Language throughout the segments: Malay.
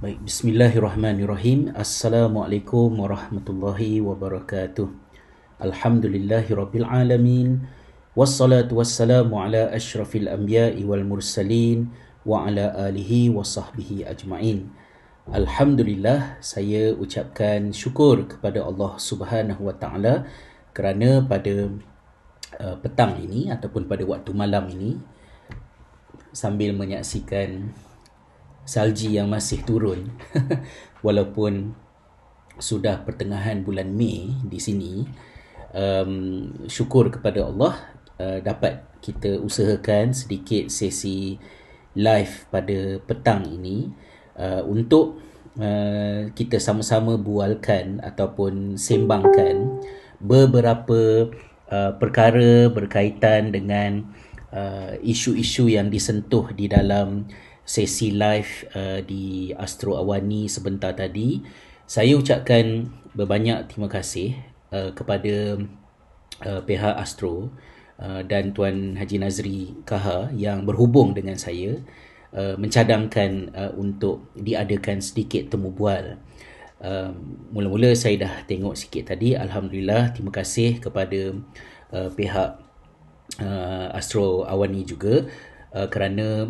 Baik, bismillahirrahmanirrahim. Assalamualaikum warahmatullahi wabarakatuh. Alhamdulillahirabbil alamin. Wassalatu wassalamu ala asyrafil anbiya'i wal mursalin wa ala alihi wa sahbihi ajma'in. Alhamdulillah, saya ucapkan syukur kepada Allah Subhanahu wa taala kerana pada petang ini ataupun pada waktu malam ini sambil menyaksikan salji yang masih turun walaupun sudah pertengahan bulan Mei di sini, syukur kepada Allah dapat kita usahakan sedikit sesi live pada petang ini untuk kita sama-sama bualkan ataupun sembangkan beberapa perkara berkaitan dengan isu-isu yang disentuh di dalam sesi live di Astro Awani sebentar tadi. Saya ucapkan berbanyak terima kasih kepada pihak Astro dan Tuan Haji Nazri Kaha yang berhubung dengan saya mencadangkan untuk diadakan sedikit temu bual. Mula-mula saya dah tengok sikit tadi. Alhamdulillah, terima kasih kepada pihak Astro Awani juga kerana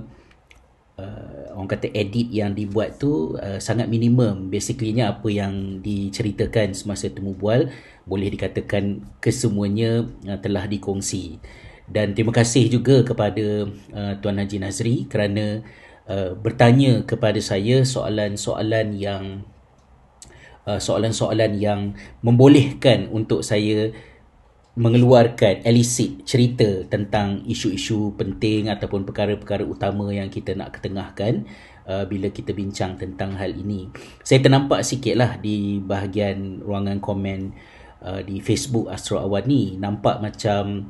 orang kata edit yang dibuat tu sangat minimum. Basically-nya apa yang diceritakan semasa temu bual boleh dikatakan kesemuanya telah dikongsi. Dan terima kasih juga kepada Tuan Haji Nazri kerana bertanya kepada saya soalan-soalan yang membolehkan untuk saya mengeluarkan elicit cerita tentang isu-isu penting ataupun perkara-perkara utama yang kita nak ketengahkan bila kita bincang tentang hal ini. Saya ternampak sikitlah di bahagian ruangan komen di Facebook Astro Awani, nampak macam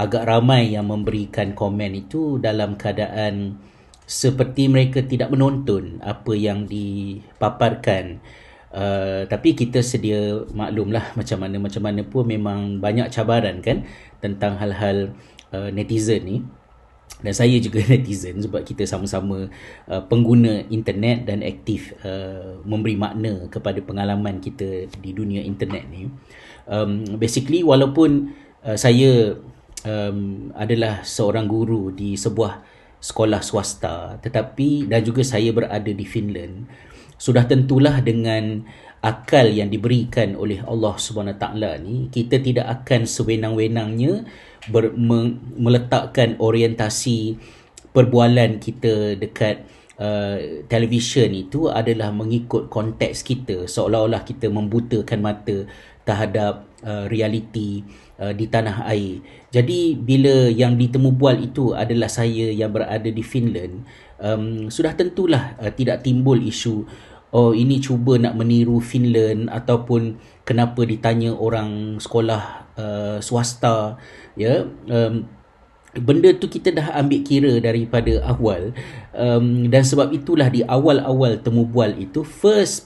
agak ramai yang memberikan komen itu dalam keadaan seperti mereka tidak menonton apa yang dipaparkan. Tapi kita sedia maklumlah macam mana pun memang banyak cabaran kan tentang hal-hal netizen ni. Dan saya juga netizen sebab kita sama-sama pengguna internet dan aktif memberi makna kepada pengalaman kita di dunia internet ni. Basically walaupun saya adalah seorang guru di sebuah sekolah swasta, tetapi dan juga saya berada di Finland, sudah tentulah dengan akal yang diberikan oleh Allah Subhanahu Taala ni, kita tidak akan sewenang-wenangnya meletakkan orientasi perbualan kita dekat televisyen itu adalah mengikut konteks kita, seolah-olah kita membutakan mata terhadap realiti di tanah air. Jadi bila yang ditemu bual itu adalah saya yang berada di Finland, sudah tentulah tidak timbul isu ini cuba nak meniru Finland ataupun kenapa ditanya orang sekolah swasta, ya. Benda tu kita dah ambil kira daripada awal, dan sebab itulah di awal-awal temu bual itu,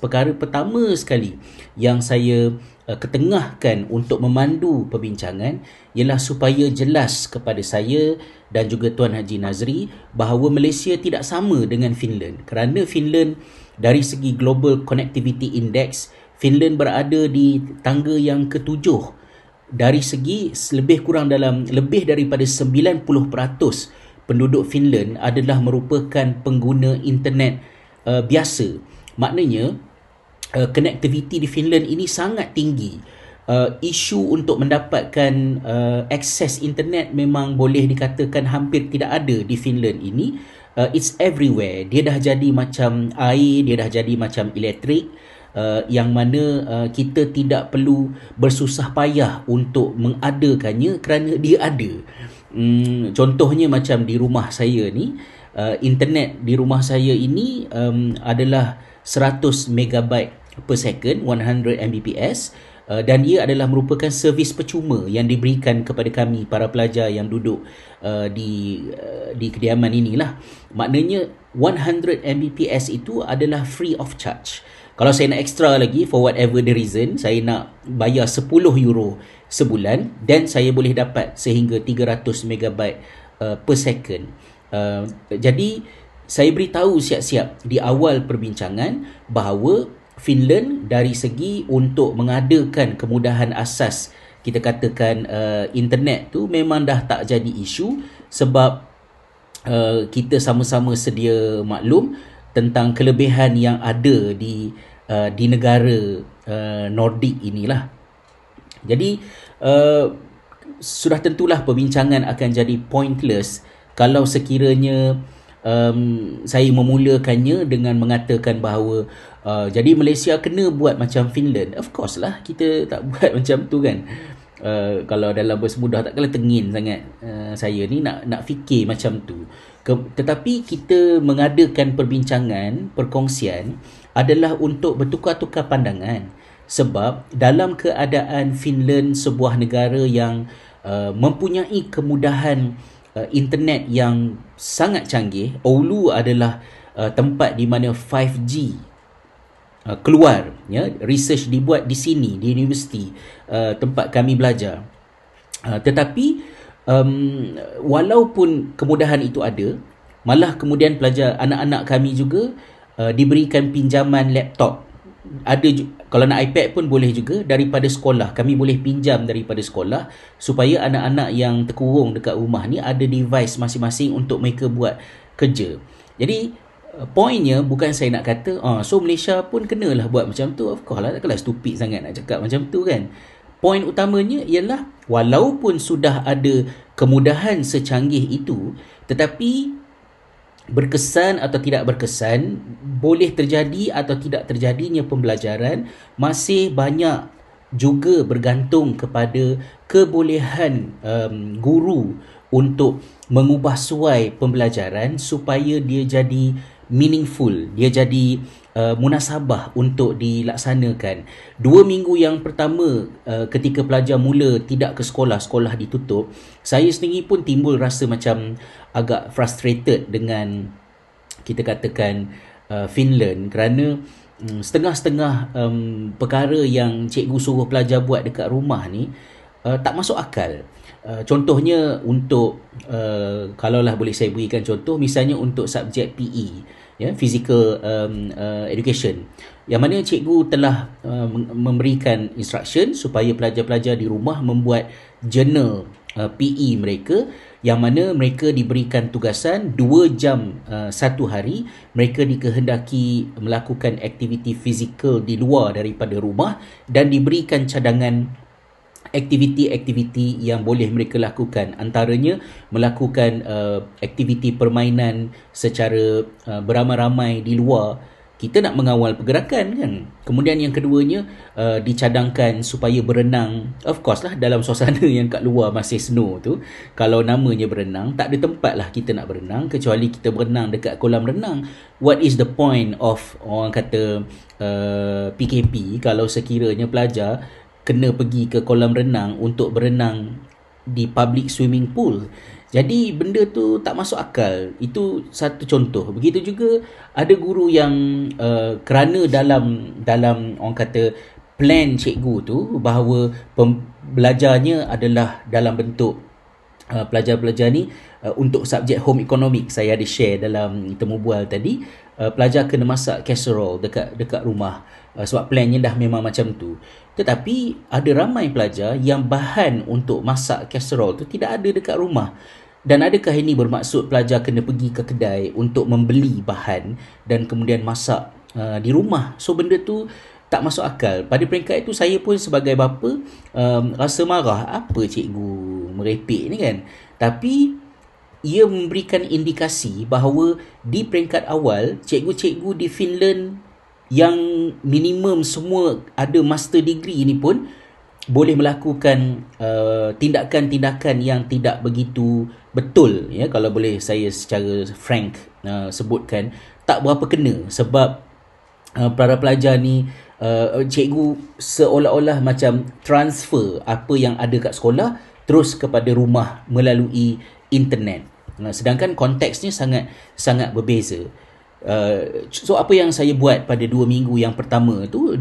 perkara pertama sekali yang saya ketengahkan untuk memandu perbincangan ialah supaya jelas kepada saya dan juga Tuan Haji Nazri bahawa Malaysia tidak sama dengan Finland. Kerana Finland dari segi Global Connectivity Index, Finland berada di tangga yang ke-7 dari segi lebih daripada 90% penduduk Finland adalah merupakan pengguna internet biasa. Maknanya connectivity di Finland ini sangat tinggi. Isu untuk mendapatkan akses internet memang boleh dikatakan hampir tidak ada di Finland ini. It's everywhere. Dia dah jadi macam air, dia dah jadi macam elektrik, yang mana kita tidak perlu bersusah payah untuk mengadakannya kerana dia ada. Contohnya macam di rumah saya ni, internet di rumah saya ini adalah 100 megabyte per second, 100 Mbps, dan ia adalah merupakan servis percuma yang diberikan kepada kami para pelajar yang duduk di kediaman inilah. Maknanya 100 Mbps itu adalah free of charge. Kalau saya nak extra lagi, for whatever the reason, saya nak bayar 10 euro sebulan, dan saya boleh dapat sehingga 300 megabyte per second. Jadi saya beritahu siap-siap di awal perbincangan bahawa Finland dari segi untuk mengadakan kemudahan asas, kita katakan internet tu memang dah tak jadi isu, sebab kita sama-sama sedia maklum tentang kelebihan yang ada di negara Nordik inilah. Jadi sudah tentulah perbincangan akan jadi pointless kalau sekiranya saya memulakannya dengan mengatakan bahawa jadi Malaysia kena buat macam Finland. Of course lah, kita tak buat macam tu kan. Kalau dalam bahasa mudah takkanlah tengin sangat saya ni nak fikir macam tu. Tetapi kita mengadakan perbincangan, perkongsian adalah untuk bertukar-tukar pandangan. Sebab dalam keadaan Finland sebuah negara yang mempunyai kemudahan internet yang sangat canggih, Oulu adalah tempat di mana 5G keluar, ya, research dibuat di sini di universiti tempat kami belajar. Tetapi walaupun kemudahan itu ada, malah kemudian pelajar anak-anak kami juga diberikan pinjaman laptop. Kalau nak iPad pun boleh juga daripada sekolah. Kami boleh pinjam daripada sekolah supaya anak-anak yang terkurung dekat rumah ni ada device masing-masing untuk mereka buat kerja. Jadi poinnya bukan saya nak kata so Malaysia pun kenalah buat macam tu. Of course lah, takkanlah stupid sangat nak cakap macam tu kan. Poin utamanya ialah walaupun sudah ada kemudahan secanggih itu, tetapi berkesan atau tidak berkesan, boleh terjadi atau tidak terjadinya pembelajaran masih banyak juga bergantung kepada kebolehan guru untuk mengubah suai pembelajaran supaya dia jadi meaningful, dia jadi munasabah untuk dilaksanakan. 2 minggu yang pertama ketika pelajar mula tidak ke sekolah, sekolah ditutup, saya sendiri pun timbul rasa macam agak frustrated dengan, kita katakan, Finland, kerana setengah-setengah perkara yang cikgu suruh pelajar buat dekat rumah ni tak masuk akal. Contohnya untuk kalaulah boleh saya berikan contoh, misalnya untuk subjek PE, ya, physical education, yang mana cikgu telah memberikan instruction supaya pelajar-pelajar di rumah membuat journal PE mereka, yang mana mereka diberikan tugasan 2 jam satu hari, mereka dikehendaki melakukan aktiviti fizikal di luar daripada rumah dan diberikan cadangan aktiviti-aktiviti yang boleh mereka lakukan, antaranya melakukan aktiviti permainan secara beramai-ramai di luar. Kita nak mengawal pergerakan kan. Kemudian yang keduanya dicadangkan supaya berenang. Of course lah, dalam suasana yang kat luar masih snow tu, kalau namanya berenang, tak ada tempat lah kita nak berenang kecuali kita berenang dekat kolam renang. What is the point of, orang kata, PKP kalau sekiranya pelajar kena pergi ke kolam renang untuk berenang di public swimming pool? Jadi benda tu tak masuk akal. Itu satu contoh. Begitu juga ada guru yang kerana dalam orang kata plan cikgu tu bahawa belajarnya adalah dalam bentuk pelajar-pelajar ni untuk subjek home economics, saya ada share dalam temu bual tadi, pelajar kena masak casserole dekat rumah sebab plannya dah memang macam tu. Tetapi ada ramai pelajar yang bahan untuk masak casserole tu tidak ada dekat rumah. Dan adakah ini bermaksud pelajar kena pergi ke kedai untuk membeli bahan dan kemudian masak di rumah? So benda tu tak masuk akal. Pada peringkat itu saya pun sebagai bapa rasa marah, apa cikgu merepek ni kan. Tapi ia memberikan indikasi bahawa di peringkat awal, cikgu-cikgu di Finland yang minimum semua ada master degree ni pun boleh melakukan tindakan-tindakan yang tidak begitu betul, ya, kalau boleh saya secara frank sebutkan, tak berapa kena. Sebab para pelajar ni cikgu seolah-olah macam transfer apa yang ada kat sekolah terus kepada rumah melalui internet. Sedangkan konteksnya sangat berbeza. So apa yang saya buat pada 2 minggu yang pertama tu,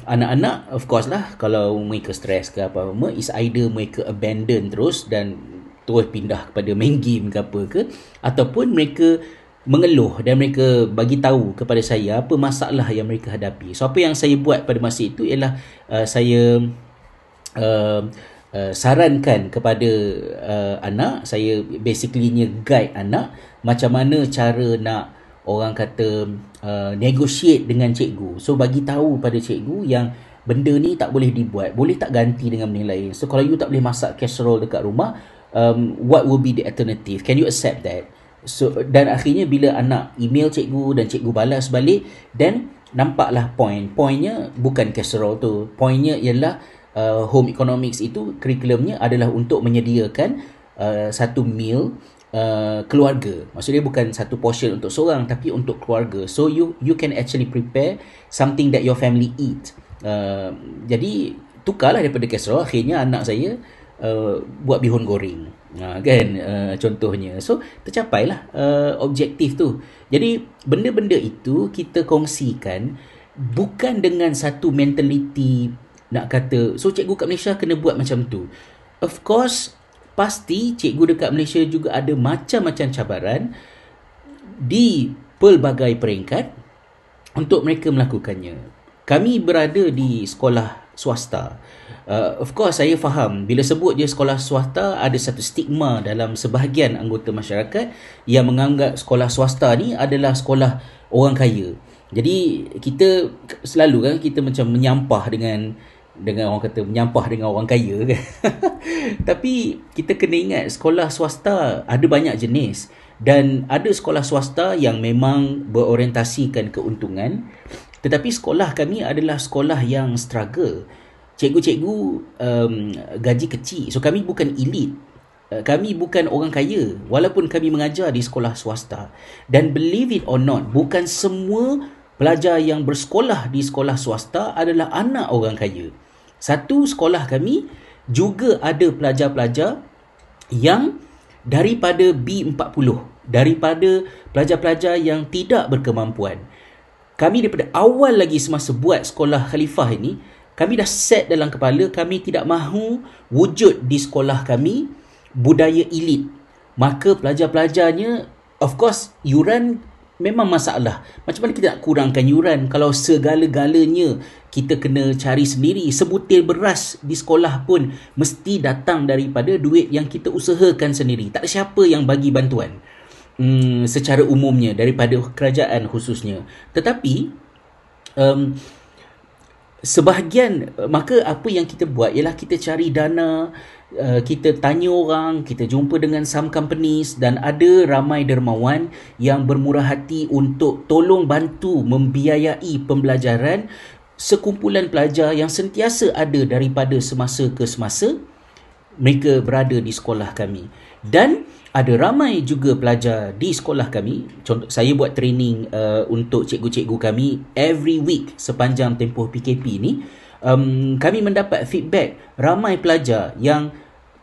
anak-anak of course lah, kalau mereka stres ke apa-apa, is either mereka abandon terus dan terus pindah kepada main game ke apa ke, ataupun mereka mengeluh dan mereka bagi tahu kepada saya apa masalah yang mereka hadapi. So apa yang saya buat pada masa itu ialah saya uh, sarankan kepada anak saya, basically-nya guide anak macam mana cara nak orang kata negotiate dengan cikgu. So bagi tahu pada cikgu yang benda ni tak boleh dibuat, boleh tak ganti dengan benda lain. So kalau you tak boleh masak casserole dekat rumah, what will be the alternative, can you accept that? So dan akhirnya bila anak email cikgu dan cikgu balas balik, dan nampaklah poinnya bukan casserole tu, poinnya ialah home economics itu kurikulumnya adalah untuk menyediakan satu meal keluarga. Maksudnya bukan satu portion untuk seorang tapi untuk keluarga. So you can actually prepare something that your family eat. Jadi tukarlah daripada casserole, akhirnya anak saya buat bihun goreng, kan, contohnya. So tercapailah objektif tu. Jadi benda-benda itu kita kongsikan bukan dengan satu mentality nak kata so cikgu kat Malaysia kena buat macam tu. Of course pasti cikgu dekat Malaysia juga ada macam-macam cabaran di pelbagai peringkat untuk mereka melakukannya. Kami berada di sekolah swasta. Of course saya faham bila sebut je sekolah swasta ada satu stigma dalam sebahagian anggota masyarakat yang menganggap sekolah swasta ni adalah sekolah orang kaya. Jadi kita selalu kan kita macam menyampah dengan orang kata menyampah dengan orang kaya kan. Tapi kita kena ingat sekolah swasta ada banyak jenis, dan ada sekolah swasta yang memang berorientasikan keuntungan. Tetapi sekolah kami adalah sekolah yang struggle. Cikgu-cikgu gaji kecil. So kami bukan elit. Kami bukan orang kaya walaupun kami mengajar di sekolah swasta. Dan believe it or not, bukan semua pelajar yang bersekolah di sekolah swasta adalah anak orang kaya. Satu sekolah kami juga ada pelajar-pelajar yang daripada B40, daripada pelajar-pelajar yang tidak berkemampuan. Kami daripada awal lagi semasa buat sekolah Khalifah ini, kami dah set dalam kepala kami tidak mahu wujud di sekolah kami budaya elit. Maka pelajar-pelajarnya, of course, yuran memang masalah. Macam mana kita nak kurangkan yuran kalau segala-galanya kita kena cari sendiri? Sebutir beras di sekolah pun mesti datang daripada duit yang kita usahakan sendiri. Tak ada siapa yang bagi bantuan secara umumnya daripada kerajaan khususnya. Tetapi sebahagian, maka apa yang kita buat ialah kita cari dana, kita tanya orang, kita jumpa dengan some companies, dan ada ramai dermawan yang bermurah hati untuk tolong bantu membiayai pembelajaran sekumpulan pelajar yang sentiasa ada daripada semasa ke semasa mereka berada di sekolah kami. Dan ada ramai juga pelajar di sekolah kami. Contoh, saya buat training untuk cikgu-cikgu kami every week sepanjang tempoh PKP ni. Kami mendapat feedback ramai pelajar yang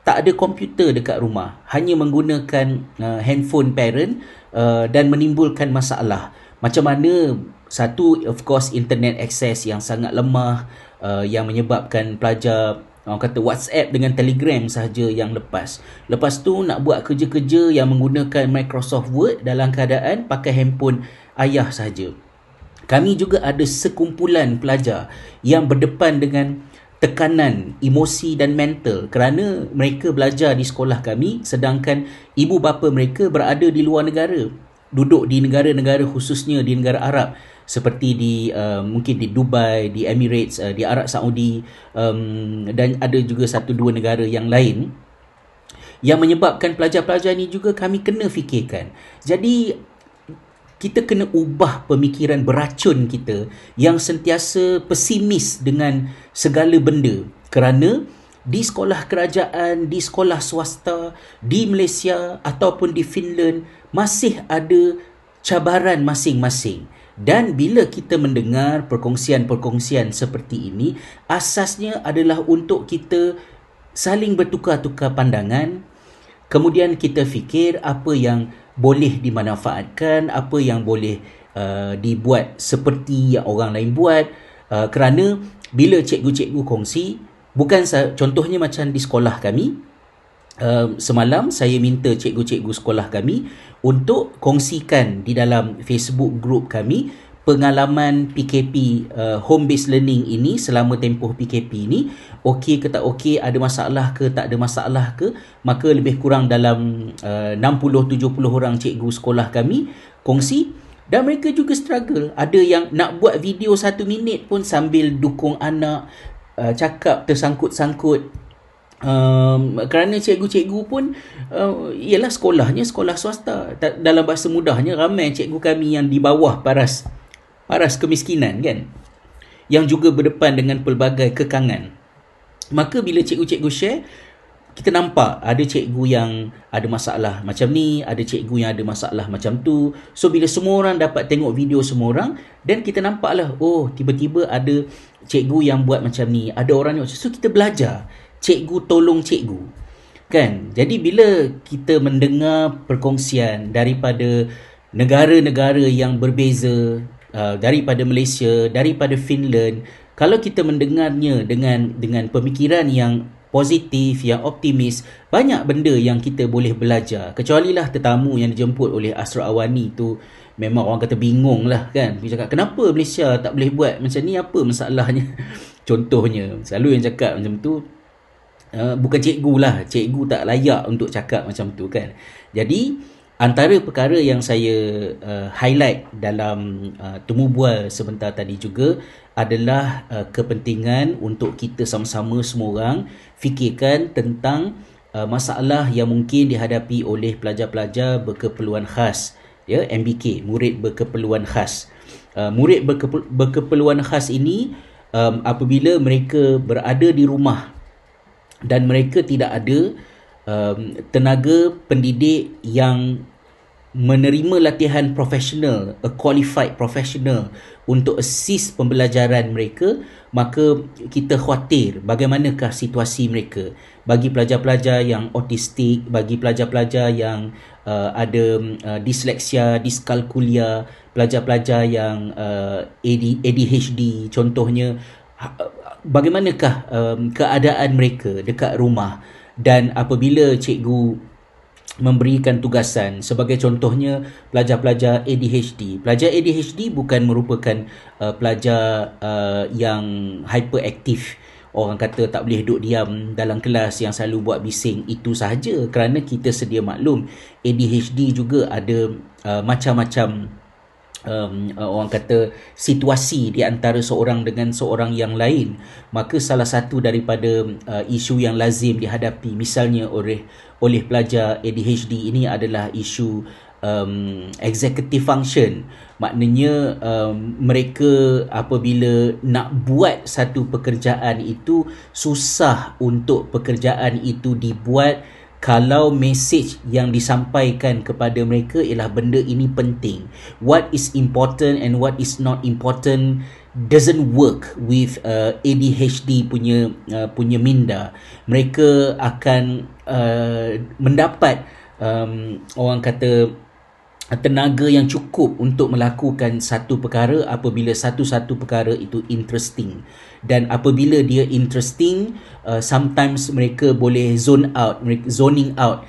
tak ada komputer dekat rumah, hanya menggunakan handphone parent dan menimbulkan masalah. Macam mana? Satu, of course, internet access yang sangat lemah, yang menyebabkan pelajar orang kata WhatsApp dengan Telegram sahaja yang lepas. Lepas tu nak buat kerja-kerja yang menggunakan Microsoft Word dalam keadaan pakai handphone ayah sahaja. Kami juga ada sekumpulan pelajar yang berdepan dengan tekanan emosi dan mental kerana mereka belajar di sekolah kami sedangkan ibu bapa mereka berada di luar negara, duduk di negara-negara khususnya di negara Arab seperti di mungkin di Dubai, di Emirates, di Arab Saudi, dan ada juga 1-2 negara yang lain, yang menyebabkan pelajar-pelajar ni juga kami kena fikirkan. Jadi kita kena ubah pemikiran beracun kita yang sentiasa pesimis dengan segala benda, kerana di sekolah kerajaan, di sekolah swasta, di Malaysia ataupun di Finland masih ada cabaran masing-masing. Dan bila kita mendengar perkongsian-perkongsian seperti ini, asasnya adalah untuk kita saling bertukar-tukar pandangan, kemudian kita fikir apa yang boleh dimanfaatkan, apa yang boleh dibuat seperti yang orang lain buat, kerana bila cikgu-cikgu kongsi, bukan contohnya macam di sekolah kami, semalam saya minta cikgu-cikgu sekolah kami untuk kongsikan di dalam Facebook group kami pengalaman PKP, home based learning ini selama tempoh PKP ini, okey ke tak okey, ada masalah ke tak ada masalah ke. Maka lebih kurang dalam 60-70 orang cikgu sekolah kami kongsi, dan mereka juga struggle. Ada yang nak buat video 1 minit pun sambil dukung anak, cakap tersangkut-sangkut. Kerana cikgu-cikgu pun ialah sekolahnya sekolah swasta. Dalam bahasa mudahnya, ramai cikgu kami yang di bawah paras kemiskinan kan, yang juga berdepan dengan pelbagai kekangan. Maka bila cikgu-cikgu share, kita nampak ada cikgu yang ada masalah macam ni, ada cikgu yang ada masalah macam tu. So bila semua orang dapat tengok video semua orang, dan kita nampaklah, oh tiba-tiba ada cikgu yang buat macam ni, ada orang yang macam. So kita belajar, cikgu tolong cikgu kan. Jadi bila kita mendengar perkongsian daripada negara-negara yang berbeza, daripada Malaysia, daripada Finland, kalau kita mendengarnya dengan pemikiran yang positif, yang optimis, banyak benda yang kita boleh belajar. Kecualilah tetamu yang dijemput oleh Asra Awani tu, memang orang kata bingung lah kan. Dia cakap, kenapa Malaysia tak boleh buat macam ni, apa masalahnya? Contohnya, selalu yang cakap macam tu, bukan cikgu lah, cikgu tak layak untuk cakap macam tu kan. Jadi antara perkara yang saya highlight dalam temu bual sebentar tadi juga adalah kepentingan untuk kita sama-sama semua orang fikirkan tentang masalah yang mungkin dihadapi oleh pelajar-pelajar berkeperluan khas, ya, MBK, murid berkeperluan khas. Murid berkeperluan khas ini apabila mereka berada di rumah dan mereka tidak ada tenaga pendidik yang menerima latihan profesional, a qualified professional untuk assist pembelajaran mereka, maka kita khawatir bagaimanakah situasi mereka. Bagi pelajar-pelajar yang autistik, bagi pelajar-pelajar yang ada disleksia, diskalkulia, pelajar-pelajar yang ADHD contohnya, bagaimanakah keadaan mereka dekat rumah. Dan apabila cikgu memberikan tugasan, sebagai contohnya pelajar-pelajar ADHD. Pelajar ADHD bukan merupakan pelajar yang hyperaktif. Orang kata tak boleh duduk diam dalam kelas, yang selalu buat bising. Itu sahaja, kerana kita sedia maklum ADHD juga ada macam-macam orang kata situasi di antara seorang dengan seorang yang lain. Maka salah satu daripada isu yang lazim dihadapi misalnya oleh pelajar ADHD ini adalah isu executive function. Maknanya mereka apabila nak buat satu pekerjaan itu, susah untuk pekerjaan itu dibuat kalau mesej yang disampaikan kepada mereka ialah benda ini penting. What is important and what is not important doesn't work with ADHD punya minda. Mereka akan mendapat orang kata tenaga yang cukup untuk melakukan satu perkara apabila satu-satu perkara itu interesting. Dan apabila dia interesting, sometimes mereka boleh zoning out.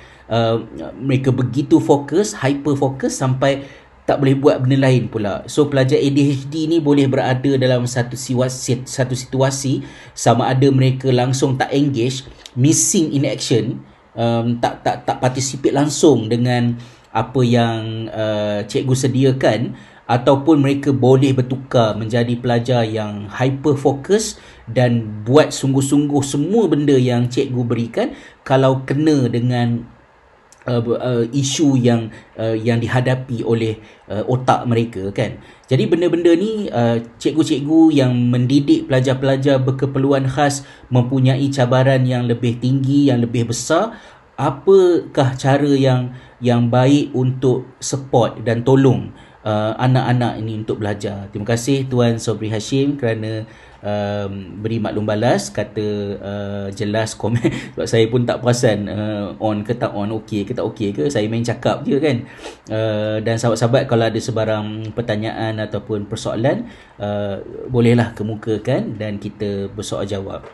Mereka begitu fokus, hyper fokus sampai tak boleh buat benda lain pula. So pelajar ADHD ni boleh berada dalam satu situasi, sama ada mereka langsung tak engage, missing in action, tak participate langsung dengan apa yang cikgu sediakan, ataupun mereka boleh bertukar menjadi pelajar yang hyper fokus dan buat sungguh-sungguh semua benda yang cikgu berikan kalau kena dengan isu yang dihadapi oleh otak mereka kan. Jadi benda-benda ni cikgu-cikgu yang mendidik pelajar-pelajar berkeperluan khas mempunyai cabaran yang lebih tinggi, yang lebih besar. Apakah cara yang baik untuk support dan tolong anak-anak ini untuk belajar? Terima kasih Tuan Sobri Hashim kerana beri maklum balas, kata jelas komen. Sebab saya pun tak perasan on ke tak on, okey ke tak okey ke, saya main cakap je kan. Dan sahabat-sahabat kalau ada sebarang pertanyaan ataupun persoalan, bolehlah kemukakan dan kita bersoal jawab.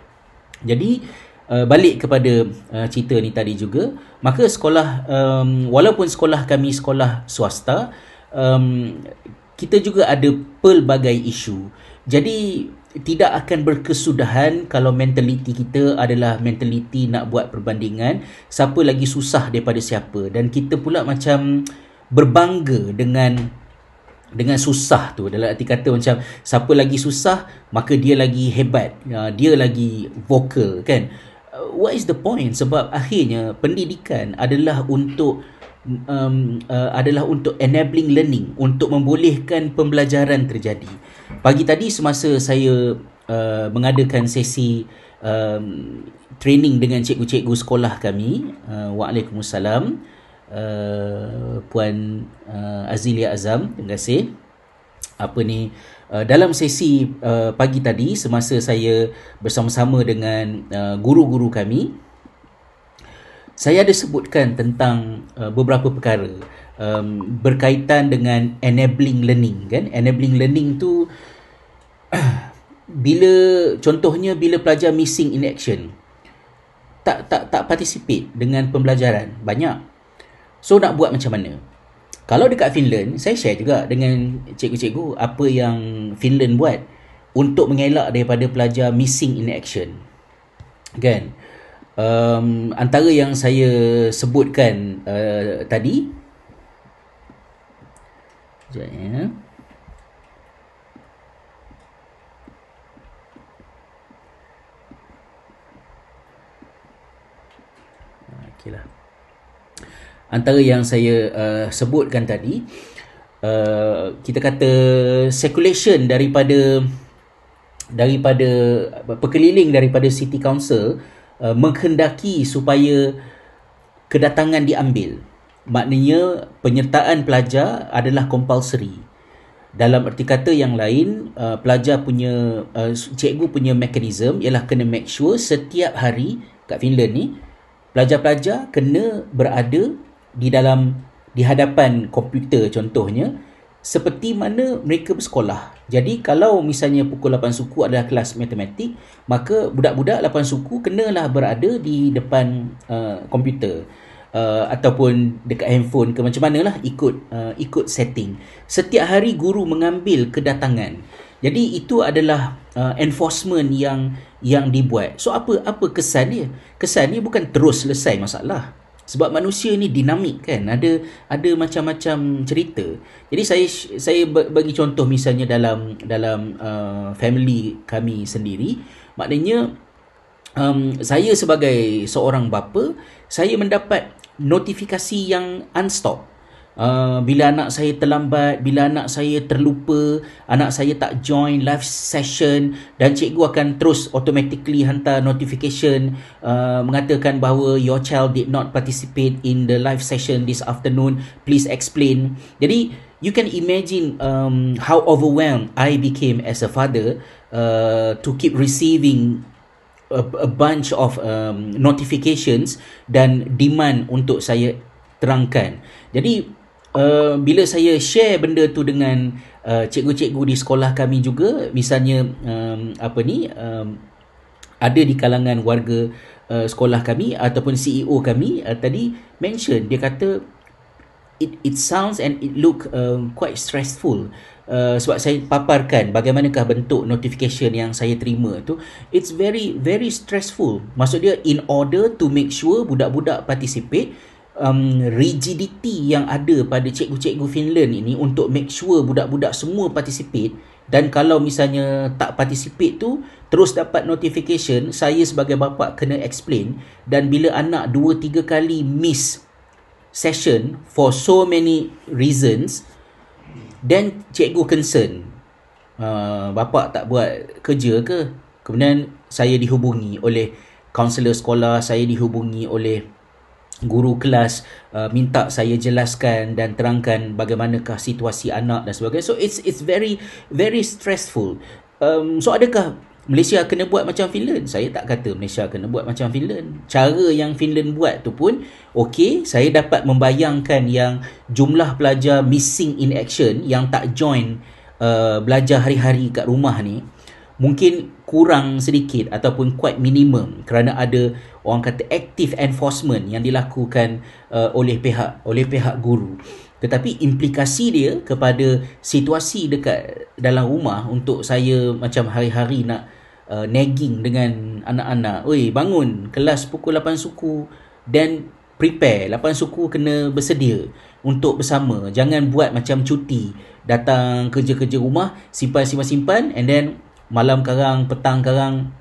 Jadi balik kepada cerita ni tadi juga, maka sekolah, walaupun sekolah kami sekolah swasta, kita juga ada pelbagai isu. Jadi tidak akan berkesudahan kalau mentaliti kita adalah mentaliti nak buat perbandingan siapa lagi susah daripada siapa, dan kita pula macam berbangga dengan susah tu, dalam arti kata macam siapa lagi susah maka dia lagi hebat, dia lagi vokal kan. What is the point? Sebab akhirnya pendidikan adalah untuk enabling learning, untuk membolehkan pembelajaran terjadi. Pagi tadi semasa saya mengadakan sesi training dengan cikgu-cikgu sekolah kami, Waalaikumsalam, Puan Azilia Azam, terima kasih. Dalam sesi pagi tadi semasa saya bersama-sama dengan guru-guru kami, saya ada sebutkan tentang beberapa perkara berkaitan dengan enabling learning kan. Enabling learning tu contohnya bila pelajar missing in action, tak participate dengan pembelajaran banyak. So nak buat macam mana? Kalau dekat Finland, saya share juga dengan cikgu-cikgu apa yang Finland buat untuk mengelak daripada pelajar missing in action kan. Antara yang saya sebutkan tadi, sekejap ya. Okeylah. Antara yang saya sebutkan tadi, kita kata circulation daripada perkeliling daripada City Council menghendaki supaya kedatangan diambil. Maknanya penyertaan pelajar adalah compulsory. Dalam erti kata yang lain, cikgu punya mekanisme ialah kena make sure setiap hari kat Finland ni pelajar-pelajar kena berada di hadapan komputer contohnya, seperti mana mereka bersekolah. Jadi kalau misalnya pukul 8 suku adalah kelas matematik, maka budak-budak 8 suku kenalah berada di depan komputer ataupun dekat handphone ke macam manalah, ikut setting. Setiap hari guru mengambil kedatangan. Jadi itu adalah enforcement yang dibuat. So apa kesan dia? Kesan dia bukan terus selesai masalah. Sebab manusia ni dinamik kan, ada macam-macam cerita. Jadi saya bagi contoh misalnya dalam family kami sendiri, maknanya saya sebagai seorang bapa, saya mendapat notifikasi yang unstop. Bila anak saya terlambat, bila anak saya terlupa, anak saya tak join live session, dan cikgu akan terus automatically hantar notification mengatakan bahawa your child did not participate in the live session this afternoon, please explain. Jadi you can imagine how overwhelmed I became as a father to keep receiving a bunch of notifications dan demand untuk saya terangkan. Jadi bila saya share benda tu dengan cikgu-cikgu di sekolah kami juga, misalnya ada di kalangan warga sekolah kami ataupun CEO kami tadi mention, dia kata it sounds and it look quite stressful. Sebab saya paparkan bagaimanakah bentuk notification yang saya terima tu, it's very very stressful. Maksud dia, in order to make sure budak-budak participate, rigidity yang ada pada cikgu-cikgu Finland ini untuk make sure budak-budak semua participate, dan kalau misalnya tak participate tu terus dapat notification, saya sebagai bapa kena explain. Dan bila anak 2-3 kali miss session for so many reasons, then cikgu concern, bapa tak buat kerja ke? Kemudian saya dihubungi oleh kaunselor sekolah, saya dihubungi oleh guru kelas, minta saya jelaskan dan terangkan bagaimanakah situasi anak dan sebagainya. So it's very very stressful. So adakah Malaysia kena buat macam Finland? Saya tak kata Malaysia kena buat macam Finland. Cara yang Finland buat tu pun okey, saya dapat membayangkan yang jumlah pelajar missing in action yang tak join belajar hari-hari kat rumah ni, mungkin kurang sedikit ataupun quite minimum kerana ada orang kata active enforcement yang dilakukan oleh pihak guru. Tetapi implikasi dia kepada situasi dekat dalam rumah untuk saya macam hari-hari nak nagging dengan anak-anak, oi bangun kelas pukul 8 suku dan prepare 8 suku kena bersedia untuk bersama, jangan buat macam cuti, datang kerja-kerja rumah simpan and then malam karang petang karang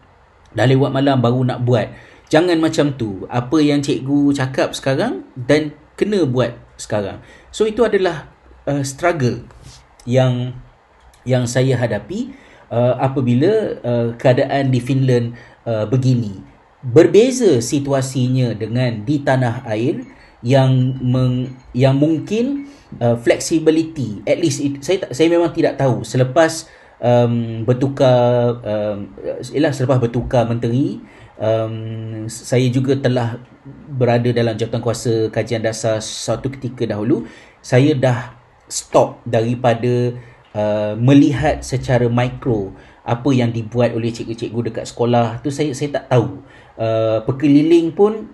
dah lewat malam baru nak buat. Jangan macam tu. Apa yang cikgu cakap sekarang dan kena buat sekarang. So itu adalah struggle yang saya hadapi apabila keadaan di Finland begini. Berbeza situasinya dengan di tanah air yang mungkin flexibility, at least saya memang tidak tahu selepas selepas bertukar menteri, saya juga telah berada dalam jawatankuasa kajian dasar suatu ketika dahulu. Saya dah stop daripada melihat secara mikro apa yang dibuat oleh cikgu-cikgu dekat sekolah tu. Saya tak tahu. Pekeliling pun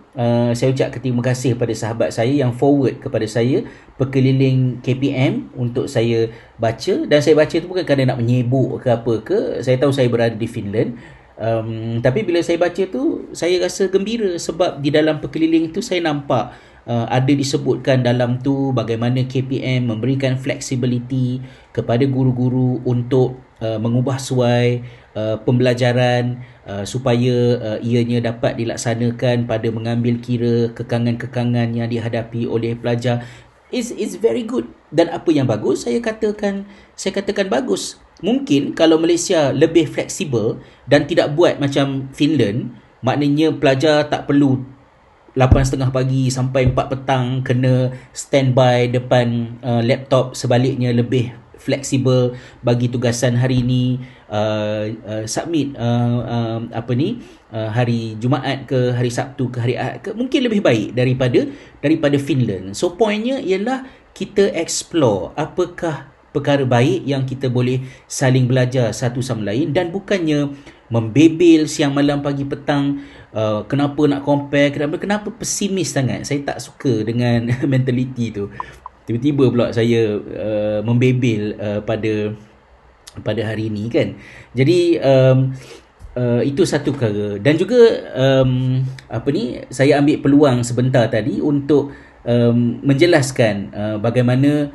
saya ucap terima kasih kepada sahabat saya yang forward kepada saya pekeliling KPM untuk saya baca, dan saya baca tu bukan kerana nak menyebuk ke apa ke. Saya tahu saya berada di Finland, tapi bila saya baca tu saya rasa gembira sebab di dalam pekeliling tu saya nampak ada disebutkan dalam tu bagaimana KPM memberikan flexibility kepada guru-guru untuk mengubah suai pembelajaran supaya ianya dapat dilaksanakan pada mengambil kira kekangan-kekangan yang dihadapi oleh pelajar. It's very good. Dan apa yang bagus, saya katakan bagus. Mungkin kalau Malaysia lebih fleksibel dan tidak buat macam Finland, maknanya pelajar tak perlu 8.30 pagi sampai 4 petang kena standby depan laptop, sebaliknya lebih fleksibel bagi tugasan hari ni, submit hari Jumaat ke hari Sabtu ke hari Ahad ke, mungkin lebih baik daripada Finland. So pointnya ialah kita explore apakah perkara baik yang kita boleh saling belajar satu sama lain, dan bukannya membebel siang malam pagi petang. Kenapa nak compare, kenapa pesimis sangat. Saya tak suka dengan mentaliti tu. Tiba-tiba pula saya membebel pada hari ini kan. Jadi itu satu perkara. Dan juga saya ambil peluang sebentar tadi untuk menjelaskan bagaimana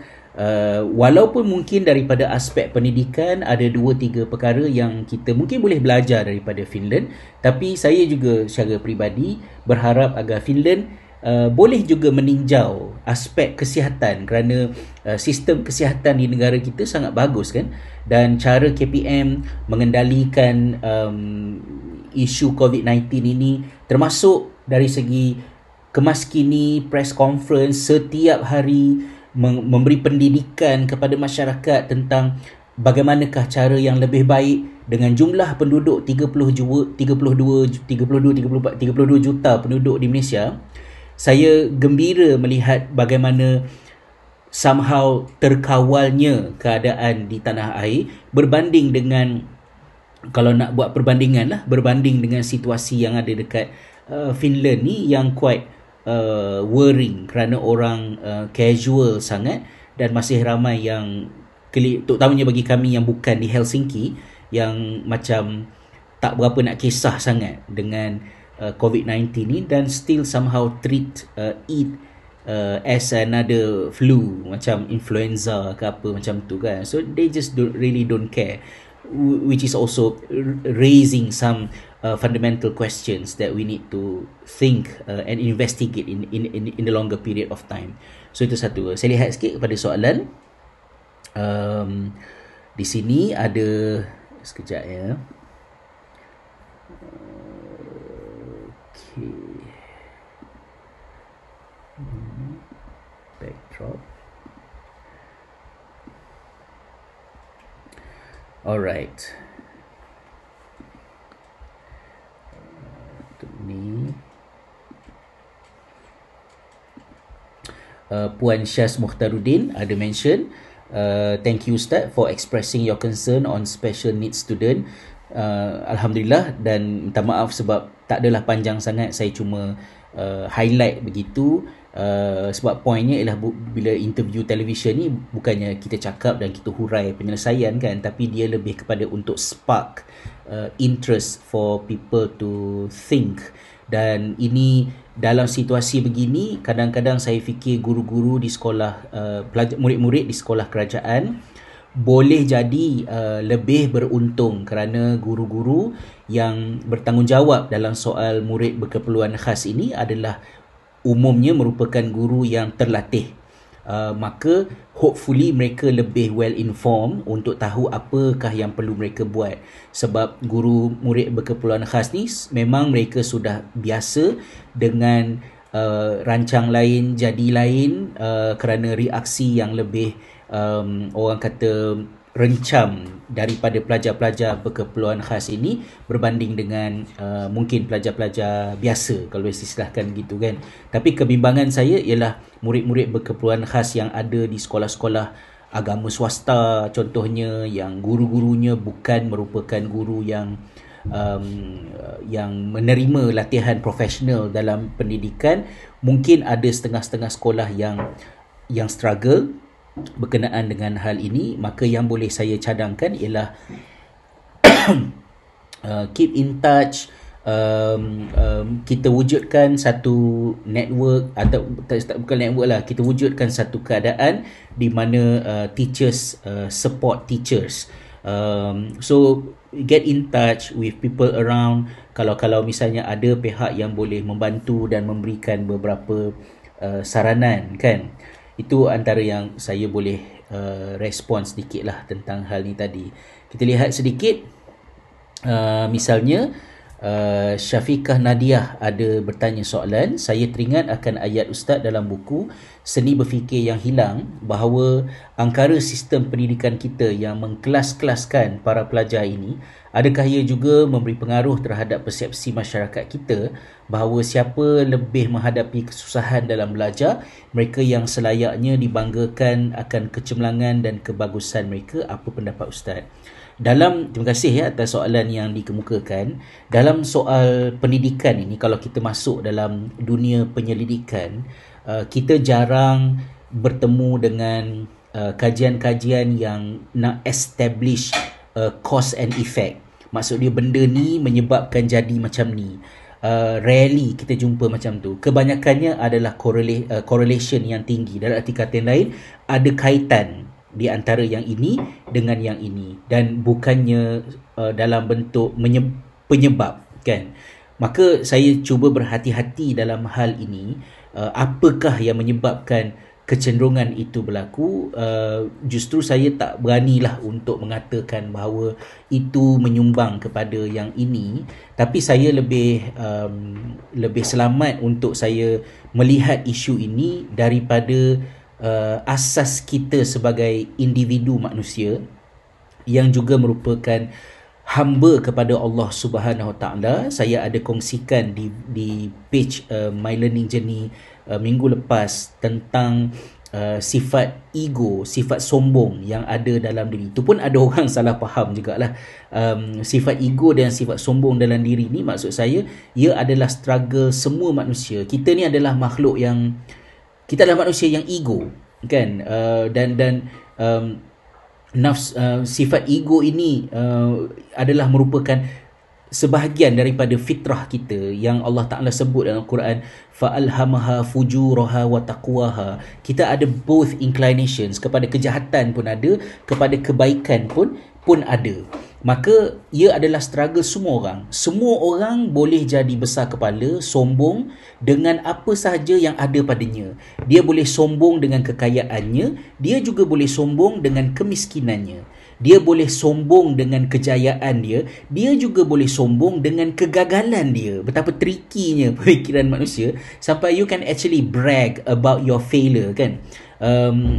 walaupun mungkin daripada aspek pendidikan ada 2-3 perkara yang kita mungkin boleh belajar daripada Finland, tapi saya juga secara peribadi berharap agar Finland boleh juga meninjau aspek kesihatan, kerana sistem kesihatan di negara kita sangat bagus kan, dan cara KPM mengendalikan isu COVID-19 ini, termasuk dari segi kemaskini, press conference setiap hari, memberi pendidikan kepada masyarakat tentang bagaimanakah cara yang lebih baik dengan jumlah penduduk 32 juta penduduk di Malaysia. Saya gembira melihat bagaimana somehow terkawalnya keadaan di tanah air berbanding dengan, kalau nak buat perbandingan lah, berbanding dengan situasi yang ada dekat Finland ni yang quite worrying kerana orang casual sangat, dan masih ramai yang terutamanya bagi kami yang bukan di Helsinki yang macam tak berapa nak kisah sangat dengan COVID-19 ni, dan still somehow treat it as another flu, macam influenza ke apa macam tu kan. So they just really don't care, which is also raising some fundamental questions that we need to think and investigate in the longer period of time. So itu satu. Saya lihat sikit kepada soalan. Di sini ada, sekejap ya. Okay. Backdrop. Alright. Untuk ni Puan Syaz Mukhtaruddin ada mention, thank you Ustaz for expressing your concern on special needs student. Alhamdulillah, dan minta maaf sebab tak adalah panjang sangat, saya cuma highlight begitu. Sebab poinnya ialah bila interview televisyen ni bukannya kita cakap dan kita hurai penyelesaian kan, tapi dia lebih kepada untuk spark interest for people to think. Dan ini dalam situasi begini, kadang-kadang saya fikir guru-guru di sekolah, murid-murid di sekolah kerajaan boleh jadi lebih beruntung, kerana guru-guru yang bertanggungjawab dalam soal murid berkeperluan khas ini adalah umumnya merupakan guru yang terlatih. Maka hopefully mereka lebih well informed untuk tahu apakah yang perlu mereka buat. Sebab guru murid berkeperluan khas ni memang mereka sudah biasa dengan rancang lain jadi lain, kerana reaksi yang lebih orang kata rencam daripada pelajar-pelajar berkeperluan khas ini berbanding dengan mungkin pelajar-pelajar biasa, kalau istilahkan gitu kan. Tapi kebimbangan saya ialah murid-murid berkeperluan khas yang ada di sekolah-sekolah agama swasta contohnya, yang guru-gurunya bukan merupakan guru yang menerima latihan profesional dalam pendidikan. Mungkin ada setengah-setengah sekolah yang struggle berkenaan dengan hal ini. Maka yang boleh saya cadangkan ialah keep in touch. Kita wujudkan satu network, atau bukan network lah, kita wujudkan satu keadaan di mana teachers support teachers. So get in touch with people around. Kalau misalnya ada pihak yang boleh membantu dan memberikan beberapa saranan kan, itu antara yang saya boleh respon sedikit lah tentang hal ni tadi. Kita lihat sedikit, misalnya Syafiqah Nadiah ada bertanya soalan. Saya teringat akan ayat Ustaz dalam buku Seni Berfikir yang Hilang, bahawa angkara sistem pendidikan kita yang mengkelas-kelaskan para pelajar ini, adakah ia juga memberi pengaruh terhadap persepsi masyarakat kita bahawa siapa lebih menghadapi kesusahan dalam belajar, mereka yang selayaknya dibanggakan akan kecemerlangan dan kebagusan mereka? Apa pendapat Ustaz? Terima kasih ya atas soalan yang dikemukakan. Dalam soal pendidikan ini, kalau kita masuk dalam dunia penyelidikan, kita jarang bertemu dengan kajian-kajian yang nak establish cause and effect. Maksud dia benda ni menyebabkan jadi macam ni. Rarely kita jumpa macam tu. Kebanyakannya adalah correlation yang tinggi. Dalam arti kata lain, ada kaitan di antara yang ini dengan yang ini, dan bukannya dalam bentuk penyebab kan. Maka saya cuba berhati-hati dalam hal ini. Apakah yang menyebabkan kecenderungan itu berlaku? Justru saya tak beranilah untuk mengatakan bahawa itu menyumbang kepada yang ini, tapi saya lebih selamat untuk saya melihat isu ini daripada asas kita sebagai individu manusia yang juga merupakan hamba kepada Allah Subhanahu Wa Taala. Saya ada kongsikan di page My Learning Journey minggu lepas tentang sifat ego, sifat sombong yang ada dalam diri. Itu pun ada orang salah faham jugalah. Sifat ego dan sifat sombong dalam diri ni, maksud saya, ia adalah struggle semua manusia. Kita ni adalah makhluk yang, kita adalah manusia yang ego kan, dan sifat ego ini adalah merupakan sebahagian daripada fitrah kita yang Allah Ta'ala sebut dalam Quran, fa'alhamaha fujuraha wa taqwaha. Kita ada both inclinations, kepada kejahatan pun ada, kepada kebaikan pun ada. Maka ia adalah struggle semua orang. Semua orang boleh jadi besar kepala, sombong dengan apa sahaja yang ada padanya. Dia boleh sombong dengan kekayaannya, dia juga boleh sombong dengan kemiskinannya. Dia boleh sombong dengan kejayaan dia, dia juga boleh sombong dengan kegagalan dia. Betapa trickynya pemikiran manusia sampai you can actually brag about your failure kan.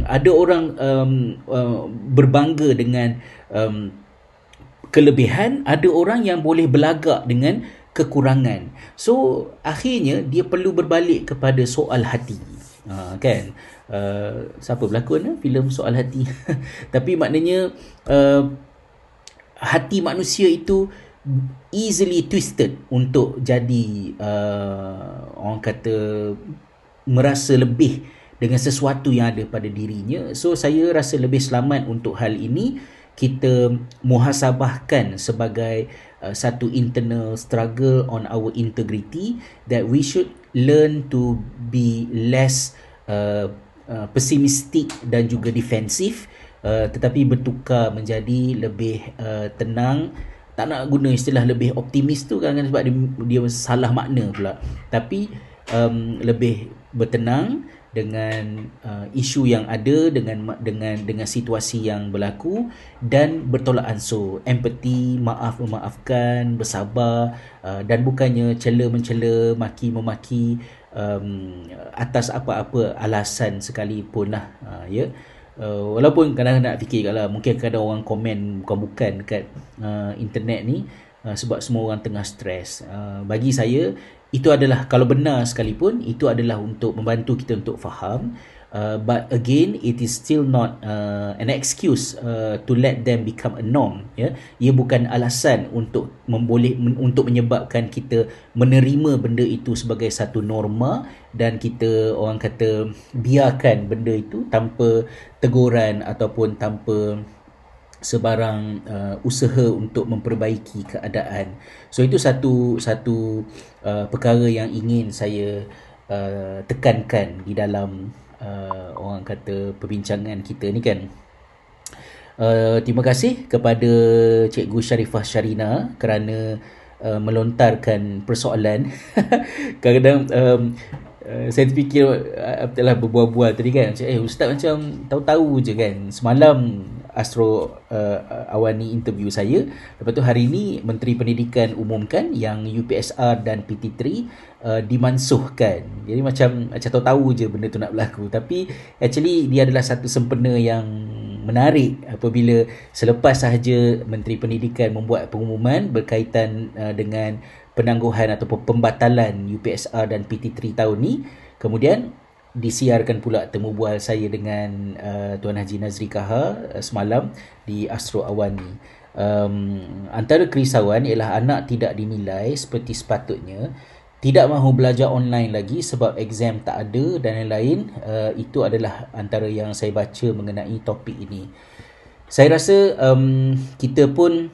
Ada orang berbangga dengan kelebihan, ada orang yang boleh belagak dengan kekurangan. So akhirnya dia perlu berbalik kepada soal hati. Kan, siapa berlakon filem Soal Hati? Tapi maknanya hati manusia itu easily twisted untuk jadi orang kata merasa lebih dengan sesuatu yang ada pada dirinya. So saya rasa lebih selamat untuk hal ini kita muhasabahkan sebagai satu internal struggle on our integrity, that we should learn to be less pessimistic dan juga defensif, tetapi bertukar menjadi lebih tenang. Tak nak guna istilah lebih optimis tu kan, sebab dia salah makna pula, tapi lebih bertenang dengan isu yang ada, dengan situasi yang berlaku, dan bertolak ansur, empathy, memaafkan, bersabar, dan bukannya cela-mencela, maki-memaki atas apa-apa alasan sekalipun lah, ya. Walaupun kadang-kadang nak fikir kalau mungkin kadang orang komen bukan-bukan dekat internet ni, sebab semua orang tengah stres. Bagi saya itu adalah, kalau benar sekalipun, itu adalah untuk membantu kita untuk faham, but again it is still not an excuse to let them become a norm, ya. Ia bukan alasan untuk untuk menyebabkan kita menerima benda itu sebagai satu norma, dan kita orang kata biarkan benda itu tanpa teguran ataupun tanpa sebarang usaha untuk memperbaiki keadaan. So itu satu perkara yang ingin saya tekankan di dalam orang kata perbincangan kita ni kan. Terima kasih kepada Cikgu Sharifah Sharina kerana melontarkan persoalan. Kadang-kadang saya terfikir telah berbual-bual tadi kan, Ustaz macam tahu-tahu je kan. Semalam Astro Awani interview saya, lepas tu hari ni Menteri Pendidikan umumkan yang UPSR dan PT3 dimansuhkan. Jadi macam tahu-tahu je benda tu nak berlaku, tapi actually dia adalah satu sempena yang menarik apabila selepas sahaja Menteri Pendidikan membuat pengumuman berkaitan dengan penangguhan ataupun pembatalan UPSR dan PT3 tahun ni, kemudian disiarkan pula temu bual saya dengan Tuan Haji Nazri Kahar semalam di Astro Awani. Antara kerisauan ialah anak tidak dinilai seperti sepatutnya, tidak mahu belajar online lagi sebab exam tak ada dan lain-lain. Itu adalah antara yang saya baca mengenai topik ini. Saya rasa kita pun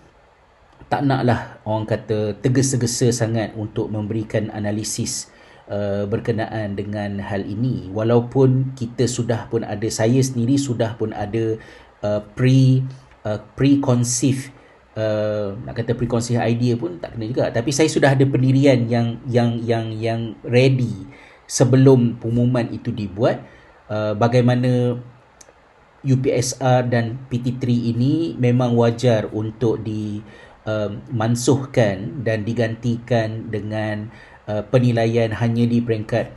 tak naklah orang kata tergesa-gesa sangat untuk memberikan analisis berkenaan dengan hal ini, walaupun kita sudah pun ada, saya sendiri sudah pun ada preconceived nak kata preconceived idea pun tak kena juga, tapi saya sudah ada pendirian yang ready sebelum pengumuman itu dibuat, bagaimana UPSR dan PT3 ini memang wajar untuk mansuhkan dan digantikan dengan penilaian hanya di peringkat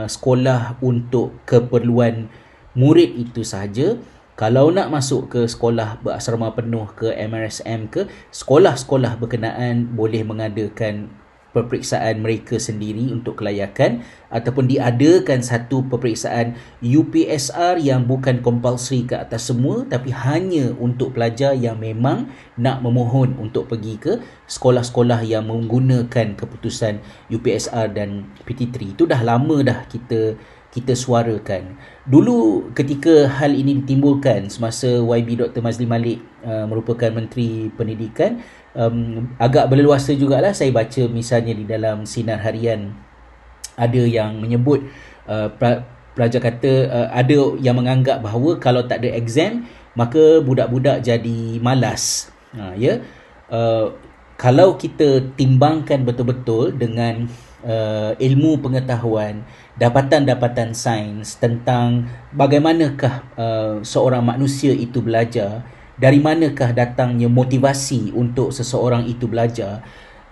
sekolah untuk keperluan murid itu sahaja. Kalau nak masuk ke sekolah berasrama penuh, ke MRSM, ke sekolah-sekolah berkenaan boleh mengadakan peperiksaan mereka sendiri untuk kelayakan, ataupun diadakan satu peperiksaan UPSR yang bukan compulsory ke atas semua, tapi hanya untuk pelajar yang memang nak memohon untuk pergi ke sekolah-sekolah yang menggunakan keputusan UPSR dan PT3. Itu dah lama dah kita suarakan. Dulu ketika hal ini ditimbulkan semasa YB Dr. Mazli Malik merupakan Menteri Pendidikan, agak berleluasa jugalah saya baca misalnya di dalam Sinar Harian ada yang menyebut pelajar kata ada yang menganggap bahawa kalau tak ada exam maka budak-budak jadi malas. Kalau kita timbangkan betul-betul dengan ilmu pengetahuan, dapatan-dapatan sains tentang bagaimanakah seorang manusia itu belajar, dari manakah datangnya motivasi untuk seseorang itu belajar,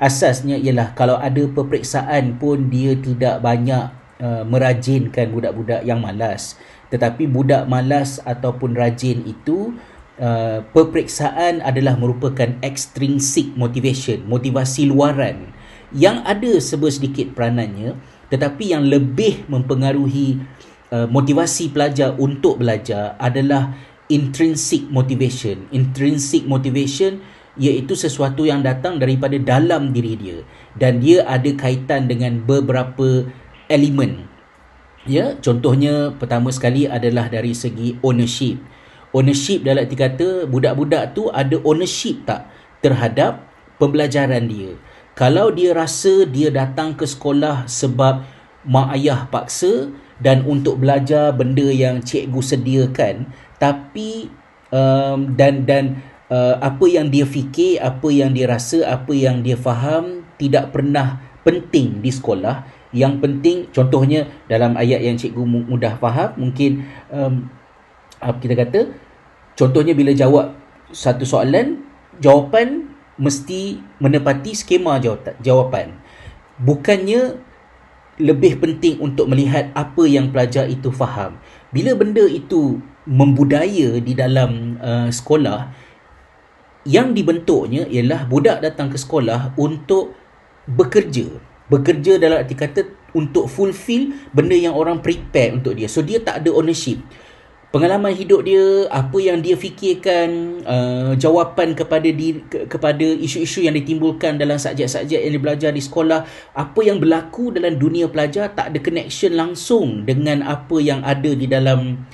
asasnya ialah kalau ada peperiksaan pun dia tidak banyak merajinkan budak-budak yang malas, tetapi budak malas ataupun rajin itu peperiksaan adalah merupakan extrinsic motivation, motivasi luaran yang ada sedikit peranannya, tetapi yang lebih mempengaruhi motivasi pelajar untuk belajar adalah intrinsic motivation. Intrinsic motivation iaitu sesuatu yang datang daripada dalam diri dia dan dia ada kaitan dengan beberapa elemen. Ya, contohnya pertama sekali adalah dari segi ownership. Ownership dalam arti kata budak-budak tu ada ownership tak terhadap pembelajaran dia. Kalau dia rasa dia datang ke sekolah sebab mak ayah paksa dan untuk belajar benda yang cikgu sediakan, tapi apa yang dia fikir, apa yang dia rasa, apa yang dia faham tidak pernah penting di sekolah. Yang penting, contohnya dalam ayat yang cikgu mudah faham, mungkin kita kata, contohnya bila jawab satu soalan, jawapan mesti menepati skema jawapan. Bukannya lebih penting untuk melihat apa yang pelajar itu faham. Bila benda itu membudaya di dalam sekolah, yang dibentuknya ialah budak datang ke sekolah untuk bekerja dalam arti kata untuk fulfill benda yang orang prepare untuk dia. So dia tak ada ownership. Pengalaman hidup dia, apa yang dia fikirkan, jawapan kepada isu-isu yang ditimbulkan dalam subjek-subjek yang dia belajar di sekolah, apa yang berlaku dalam dunia pelajar tak ada connection langsung dengan apa yang ada di dalam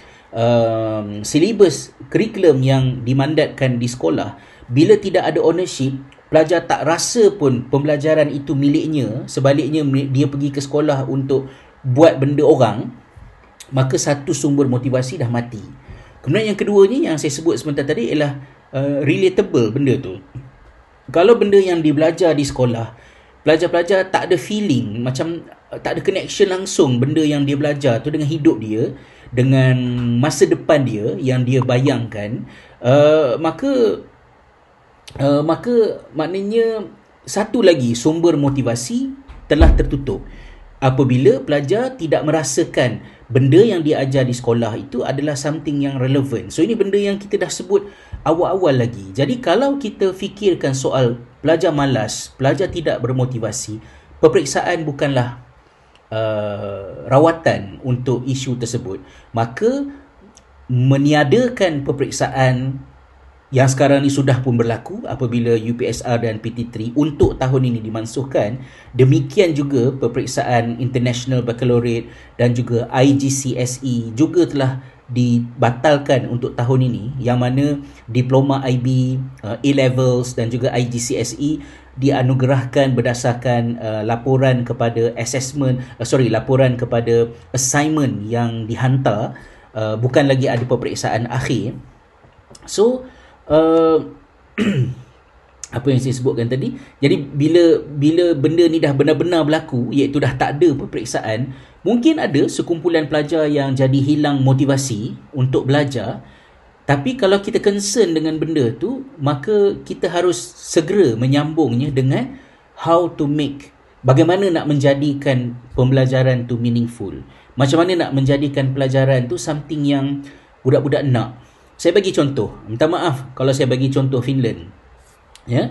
silibus kurikulum yang dimandatkan di sekolah. Bila tidak ada ownership, pelajar tak rasa pun pembelajaran itu miliknya, sebaliknya dia pergi ke sekolah untuk buat benda orang, maka satu sumber motivasi dah mati. Kemudian yang keduanya yang saya sebut sebentar tadi ialah relatable benda tu. Kalau benda yang dibelajar di sekolah, pelajar-pelajar tak ada feeling, macam tak ada connection langsung benda yang dia belajar tu dengan hidup dia, dengan masa depan dia yang dia bayangkan, maka maknanya satu lagi sumber motivasi telah tertutup. Apabila pelajar tidak merasakan benda yang dia ajar di sekolah itu adalah something yang relevan. So ini benda yang kita dah sebut awal-awal lagi. Jadi kalau kita fikirkan soal pelajar malas, pelajar tidak bermotivasi, peperiksaan bukanlah rawatan untuk isu tersebut. Maka meniadakan peperiksaan yang sekarang ni sudah pun berlaku apabila UPSR dan PT3 untuk tahun ini dimansuhkan. Demikian juga peperiksaan International Baccalaureate dan juga IGCSE juga telah dibatalkan untuk tahun ini, yang mana diploma IB, A-Levels dan juga IGCSE dianugerahkan berdasarkan laporan kepada laporan kepada assignment yang dihantar, bukan lagi ada peperiksaan akhir. So apa yang saya sebutkan tadi, jadi bila benda ni dah benar-benar berlaku, iaitu dah tak ada peperiksaan, mungkin ada sekumpulan pelajar yang jadi hilang motivasi untuk belajar. Tapi kalau kita concern dengan benda tu, maka kita harus segera menyambungnya dengan bagaimana nak menjadikan pembelajaran tu meaningful, macam mana nak menjadikan pelajaran tu something yang budak-budak nak. Saya bagi contoh, minta maaf kalau saya bagi contoh Finland. Ya,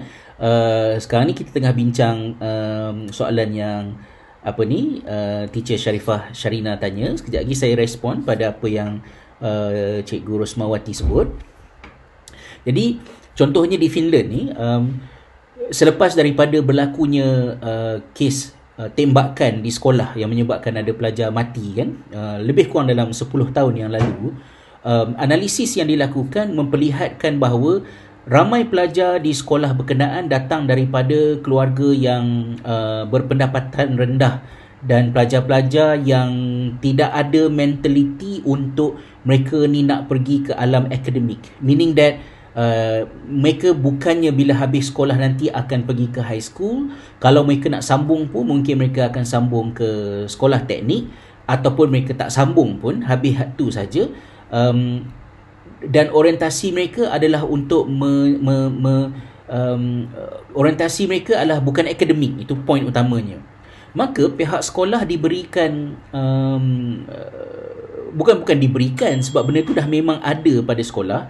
sekarang ni kita tengah bincang soalan yang Teacher Sharina tanya. Sekejap lagi saya respon pada apa yang Cikgu Rosmawati sebut. Jadi contohnya di Finland ni, selepas daripada berlakunya kes tembakan di sekolah yang menyebabkan ada pelajar mati kan, lebih kurang dalam 10 tahun yang lalu, analisis yang dilakukan memperlihatkan bahawa ramai pelajar di sekolah berkenaan datang daripada keluarga yang berpendapatan rendah dan pelajar-pelajar yang tidak ada mentaliti untuk mereka ni nak pergi ke alam akademik, meaning that mereka bukannya bila habis sekolah nanti akan pergi ke high school. Kalau mereka nak sambung pun mungkin mereka akan sambung ke sekolah teknik, ataupun mereka tak sambung pun, habis tu saja. Dan orientasi mereka adalah untuk orientasi mereka adalah bukan akademik. Itu poin utamanya. Maka pihak sekolah diberikan bukan diberikan, sebab benda tu dah memang ada pada sekolah.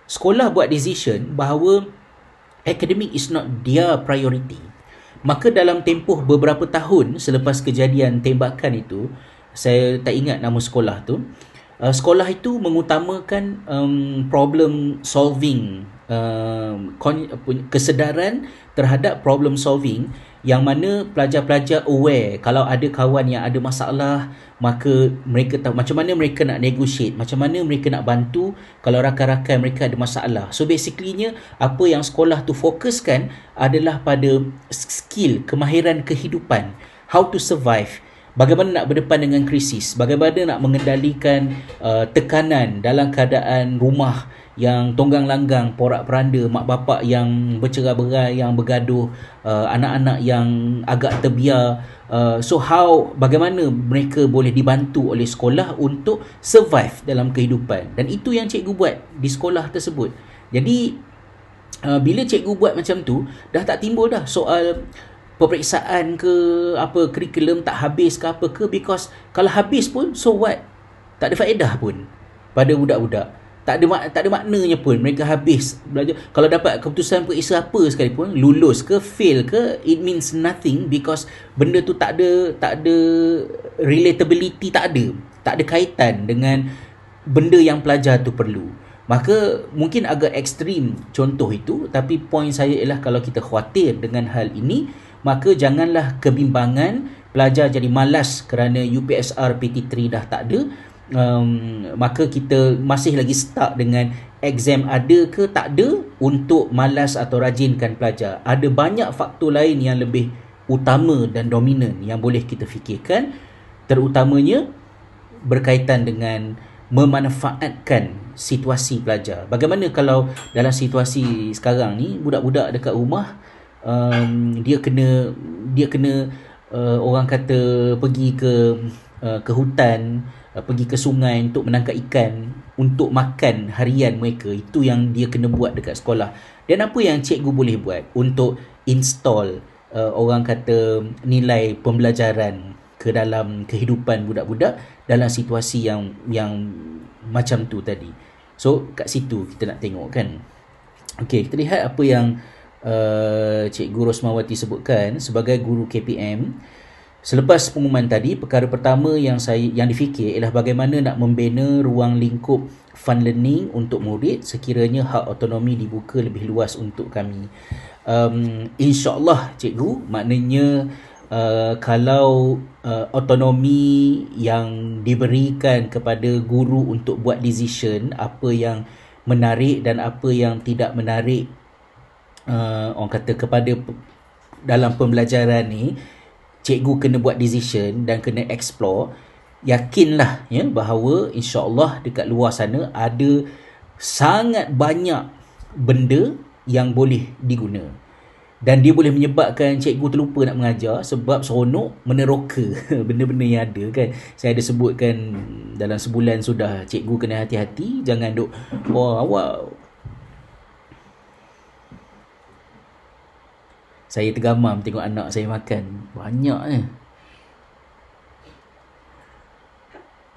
Sekolah buat decision bahawa academic is not their priority. Maka dalam tempoh beberapa tahun selepas kejadian tembakan itu, saya tak ingat nama sekolah tu, sekolah itu mengutamakan problem solving, kesedaran terhadap problem solving, yang mana pelajar-pelajar aware kalau ada kawan yang ada masalah, maka mereka tahu macam mana mereka nak negotiate, macam mana mereka nak bantu kalau rakan-rakan mereka ada masalah. So basically-nya apa yang sekolah tu fokuskan adalah pada skill, kemahiran kehidupan, how to survive, bagaimana nak berdepan dengan krisis, bagaimana nak mengendalikan tekanan dalam keadaan rumah yang tonggang langgang, porak-peranda, mak bapak yang bercerai-berai, yang bergaduh, anak-anak yang agak terbiar. So bagaimana mereka boleh dibantu oleh sekolah untuk survive dalam kehidupan. Dan itu yang cikgu buat di sekolah tersebut. Jadi bila cikgu buat macam tu, dah tak timbul dah soal peperiksaan ke apa, kurikulum tak habis ke apa ke, because kalau habis pun so what, tak ada faedah pun pada budak-budak. Tak ada maknanya pun mereka habis belajar. Kalau dapat keputusan periksa apa sekalipun, lulus ke fail ke, it means nothing, because benda tu tak ada relatability, tak ada kaitan dengan benda yang pelajar tu perlu. Maka mungkin agak ekstrim contoh itu, tapi poin saya ialah kalau kita khawatir dengan hal ini, maka janganlah kebimbangan pelajar jadi malas kerana UPSR PT3 dah tak ada. Maka kita masih lagi stuck dengan exam ada ke tak ada untuk malas atau rajinkan pelajar. Ada banyak faktor lain yang lebih utama dan dominan yang boleh kita fikirkan, terutamanya berkaitan dengan memanfaatkan situasi pelajar. Bagaimana kalau dalam situasi sekarang ni budak-budak dekat rumah, dia kena orang kata pergi ke hutan, pergi ke sungai untuk menangkap ikan untuk makan harian mereka. Itu yang dia kena buat dekat sekolah. Dan apa yang cikgu boleh buat untuk install orang kata nilai pembelajaran ke dalam kehidupan budak-budak dalam situasi yang macam tu tadi. So kat situ kita nak tengok kan. Okey, kita lihat apa yang Cikgu Rosmawati sebutkan sebagai guru KPM. Selepas pengumuman tadi, perkara pertama yang difikir ialah bagaimana nak membina ruang lingkup fun learning untuk murid sekiranya hak autonomi dibuka lebih luas untuk kami. InsyaAllah cikgu, maknanya kalau autonomi yang diberikan kepada guru untuk buat decision apa yang menarik dan apa yang tidak menarik, orang kata kepada dalam pembelajaran ni, cikgu kena buat decision dan kena explore. Yakinlah ya bahawa insya-Allah dekat luar sana ada sangat banyak benda yang boleh diguna. Dan dia boleh menyebabkan cikgu terlupa nak mengajar sebab seronok meneroka benda-benda yang ada kan. Saya ada sebutkan dalam sebulan sudah, cikgu kena hati-hati, jangan duk awak. Saya tergamam tengok anak saya makan. Banyaknya.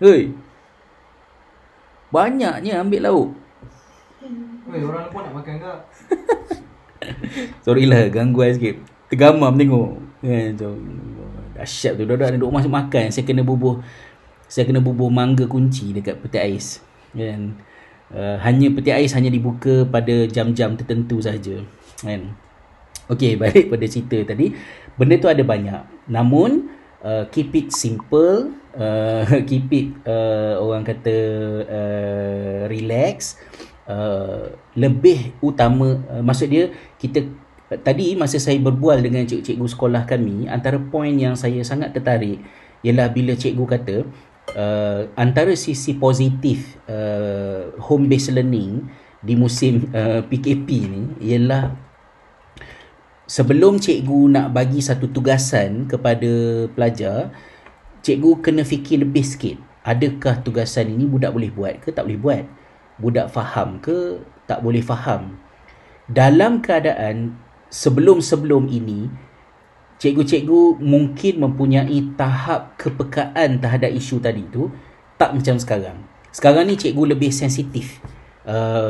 Hei. Banyaknya ambil lauk. Weh, orang pun nak makan tak? Sorry lah, gangguan sikit. Tergamam tengok. Dahsyat tu. Dah duduk masuk makan. Saya kena bubuh mangga kunci dekat peti ais. Kan? Peti ais hanya dibuka pada jam-jam tertentu saja. Kan? Okey, balik pada cerita tadi. Benda tu ada banyak. Namun, keep it simple. Keep it, orang kata, relax. Lebih utama, maksud dia, kita tadi masa saya berbual dengan cikgu sekolah kami, antara poin yang saya sangat tertarik ialah bila cikgu kata, antara sisi positif home based learning di musim PKP ni ialah sebelum cikgu nak bagi satu tugasan kepada pelajar, cikgu kena fikir lebih sikit. Adakah tugasan ini budak boleh buat ke tak boleh buat? Budak faham ke tak boleh faham? Dalam keadaan sebelum-sebelum ini, cikgu-cikgu mungkin mempunyai tahap kepekaan terhadap isu tadi tu, tak macam sekarang. Sekarang ni cikgu lebih sensitif.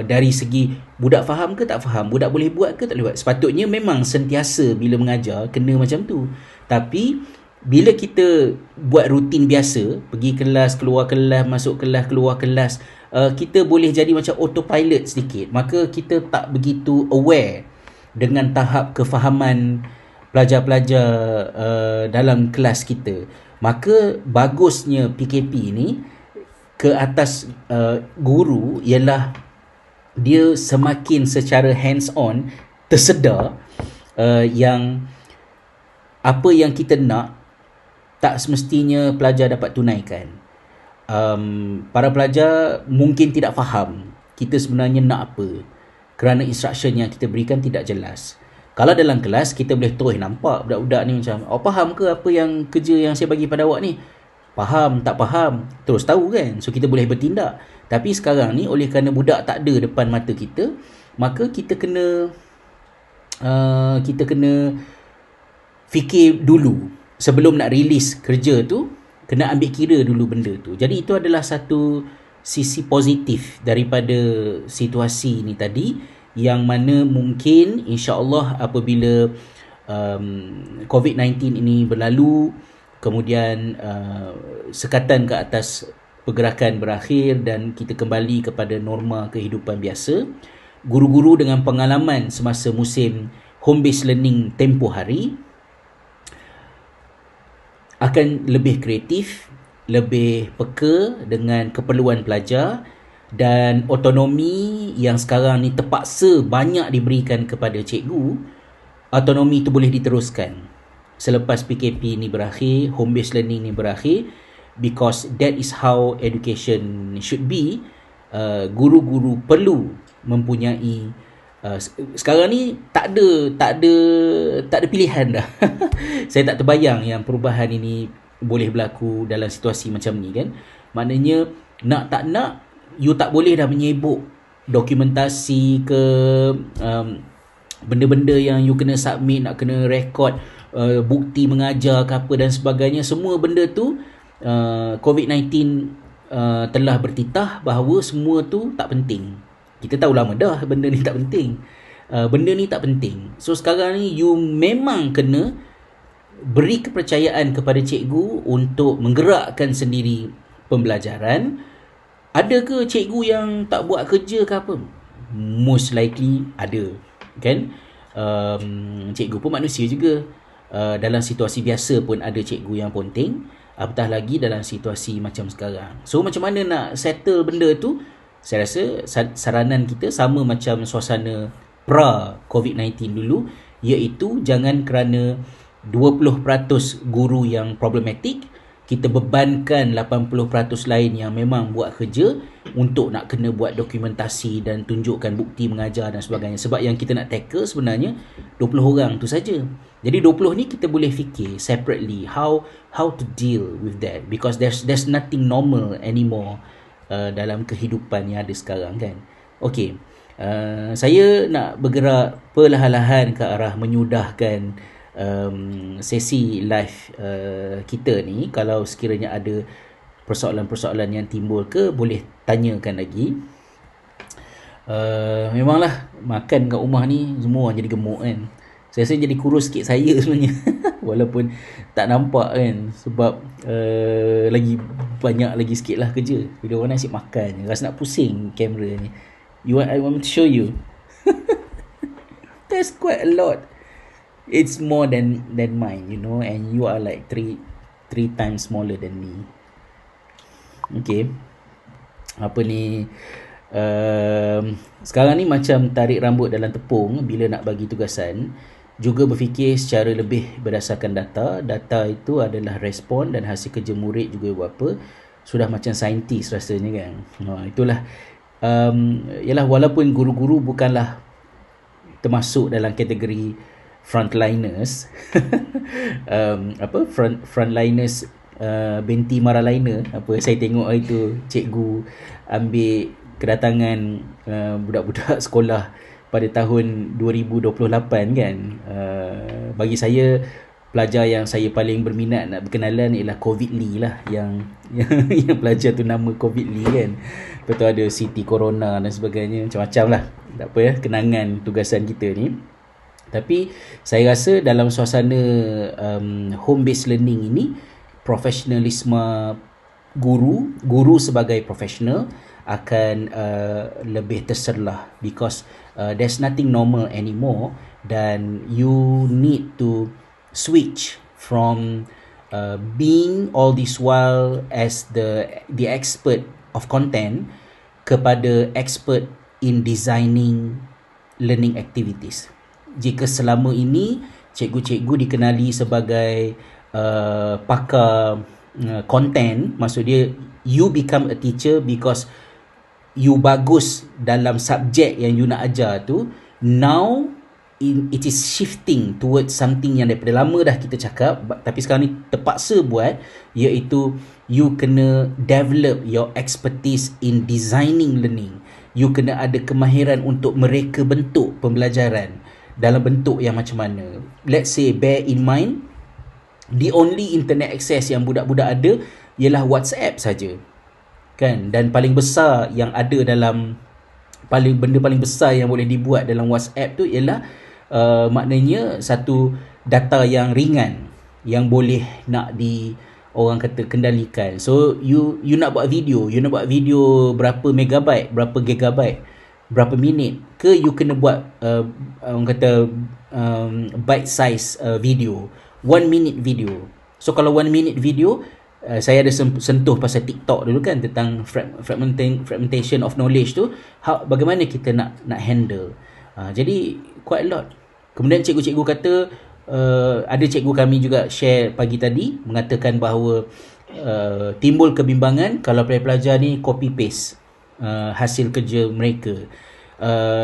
Dari segi budak faham ke tak faham, budak boleh buat ke tak boleh buat. Sepatutnya memang sentiasa bila mengajar kena macam tu. Tapi bila kita buat rutin biasa, pergi kelas, keluar kelas, masuk kelas, keluar kelas, kita boleh jadi macam autopilot sedikit. Maka kita tak begitu aware dengan tahap kefahaman pelajar-pelajar dalam kelas kita. Maka bagusnya PKP ni ke atas guru ialah dia semakin secara hands on tersedar yang apa yang kita nak tak semestinya pelajar dapat tunaikan. Para pelajar mungkin tidak faham kita sebenarnya nak apa kerana instruction yang kita berikan tidak jelas. Kalau dalam kelas kita boleh terus nampak budak-budak ni macam, faham ke apa yang kerja yang saya bagi pada awak ni? Faham, tak faham, terus tahu kan. So kita boleh bertindak. Tapi sekarang ni oleh kerana budak tak ada depan mata kita, maka kita kena fikir dulu sebelum nak release kerja tu, kena ambil kira dulu benda tu. Jadi itu adalah satu sisi positif daripada situasi ni tadi, yang mana mungkin insya-Allah apabila COVID-19 ini berlalu, kemudian sekatan ke atas pergerakan berakhir dan kita kembali kepada norma kehidupan biasa, guru-guru dengan pengalaman semasa musim home based learning tempoh hari akan lebih kreatif, lebih peka dengan keperluan pelajar, dan autonomi yang sekarang ni terpaksa banyak diberikan kepada cikgu, autonomi itu boleh diteruskan selepas PKP ni berakhir, home based learning ni berakhir, because that is how education should be. Guru-guru perlu mempunyai sekarang ni tak ada pilihan dah. Saya tak terbayang yang perubahan ini boleh berlaku dalam situasi macam ni kan. Maknanya nak tak nak, you tak boleh dah menyebuk dokumentasi ke benda-benda yang you kena submit, nak kena rekod bukti mengajar ke apa dan sebagainya. Semua benda tu COVID-19 telah bertitah bahawa semua tu tak penting. Kita tahu lama dah benda ni tak penting. Benda ni tak penting. So sekarang ni you memang kena beri kepercayaan kepada cikgu untuk menggerakkan sendiri pembelajaran. Ada ke cikgu yang tak buat kerja ke apa? Most likely ada, kan? Cikgu pun manusia juga. Dalam situasi biasa pun ada cikgu yang ponteng, apatah lagi dalam situasi macam sekarang. So macam mana nak settle benda tu? Saya rasa saranan kita sama macam suasana pra COVID-19 dulu, iaitu jangan kerana 20% guru yang problematik, kita bebankan 80% lain yang memang buat kerja untuk nak kena buat dokumentasi dan tunjukkan bukti mengajar dan sebagainya. Sebab yang kita nak tackle sebenarnya 20 orang tu saja. Jadi 20 ni kita boleh fikir separately how to deal with that, because there's nothing normal anymore dalam kehidupan yang ada sekarang kan. Okey, saya nak bergerak perlahan-lahan ke arah menyudahkan sesi live kita ni. Kalau sekiranya ada persoalan-persoalan yang timbul ke, boleh tanyakan lagi. Memanglah makan kat rumah ni semua orang jadi gemuk kan. Saya rasa jadi kurus sikit saya sebenarnya. Walaupun tak nampak kan, sebab lagi banyak lagi sikit lah kerja. Bila orang asyik makan, rasa nak pusing kamera ni. I want to show you. There's quite a lot. It's more than mine, you know, and you are like three times smaller than me. Okay, apa ni, sekarang ni macam tarik rambut dalam tepung bila nak bagi tugasan. Juga berfikir secara lebih berdasarkan data. Data itu adalah respon dan hasil kerja murid juga berapa. Sudah macam saintis rasanya kan. Itulah ialah walaupun guru-guru bukanlah termasuk dalam kategori frontliners. Frontliners Benti Maraliner. Saya tengok hari tu cikgu ambil kedatangan budak-budak sekolah pada tahun 2028 kan. Bagi saya, pelajar yang saya paling berminat nak berkenalan ialah COVID Lee lah, yang pelajar tu nama COVID Lee kan. Lepas tu ada Siti Corona dan sebagainya, macam-macam lah. Tak apa ya, kenangan tugasan kita ni. Tapi saya rasa dalam suasana home based learning ini, profesionalisme guru sebagai profesional akan lebih terserlah, because there's nothing normal anymore, dan you need to switch from being all this while as the expert of content kepada expert in designing learning activities. Jika selama ini cikgu-cikgu dikenali sebagai pakar content, maksud dia you become a teacher because you bagus dalam subjek yang you nak ajar tu. Now it is shifting towards something yang daripada lama dah kita cakap, tapi sekarang ni terpaksa buat, iaitu you kena develop your expertise in designing learning. You kena ada kemahiran untuk mereka bentuk pembelajaran dalam bentuk yang macam mana. Let's say, bear in mind, the only internet access yang budak-budak ada ialah WhatsApp saja, kan? Dan paling besar yang ada dalam benda paling besar yang boleh dibuat dalam WhatsApp tu ialah maknanya satu data yang ringan yang boleh nak orang kata kendalikan. So you nak buat video, berapa megabyte, berapa gigabyte, berapa minit ke, you kena buat orang kata bite size video, 1 minute video. So kalau 1 minute video, saya ada sentuh pasal TikTok dulu kan, tentang fragmentation of knowledge tu, bagaimana kita nak handle. Jadi quite a lot. Kemudian cikgu-cikgu kata, ada cikgu kami juga share pagi tadi mengatakan bahawa timbul kebimbangan kalau pelajar ni copy paste hasil kerja mereka.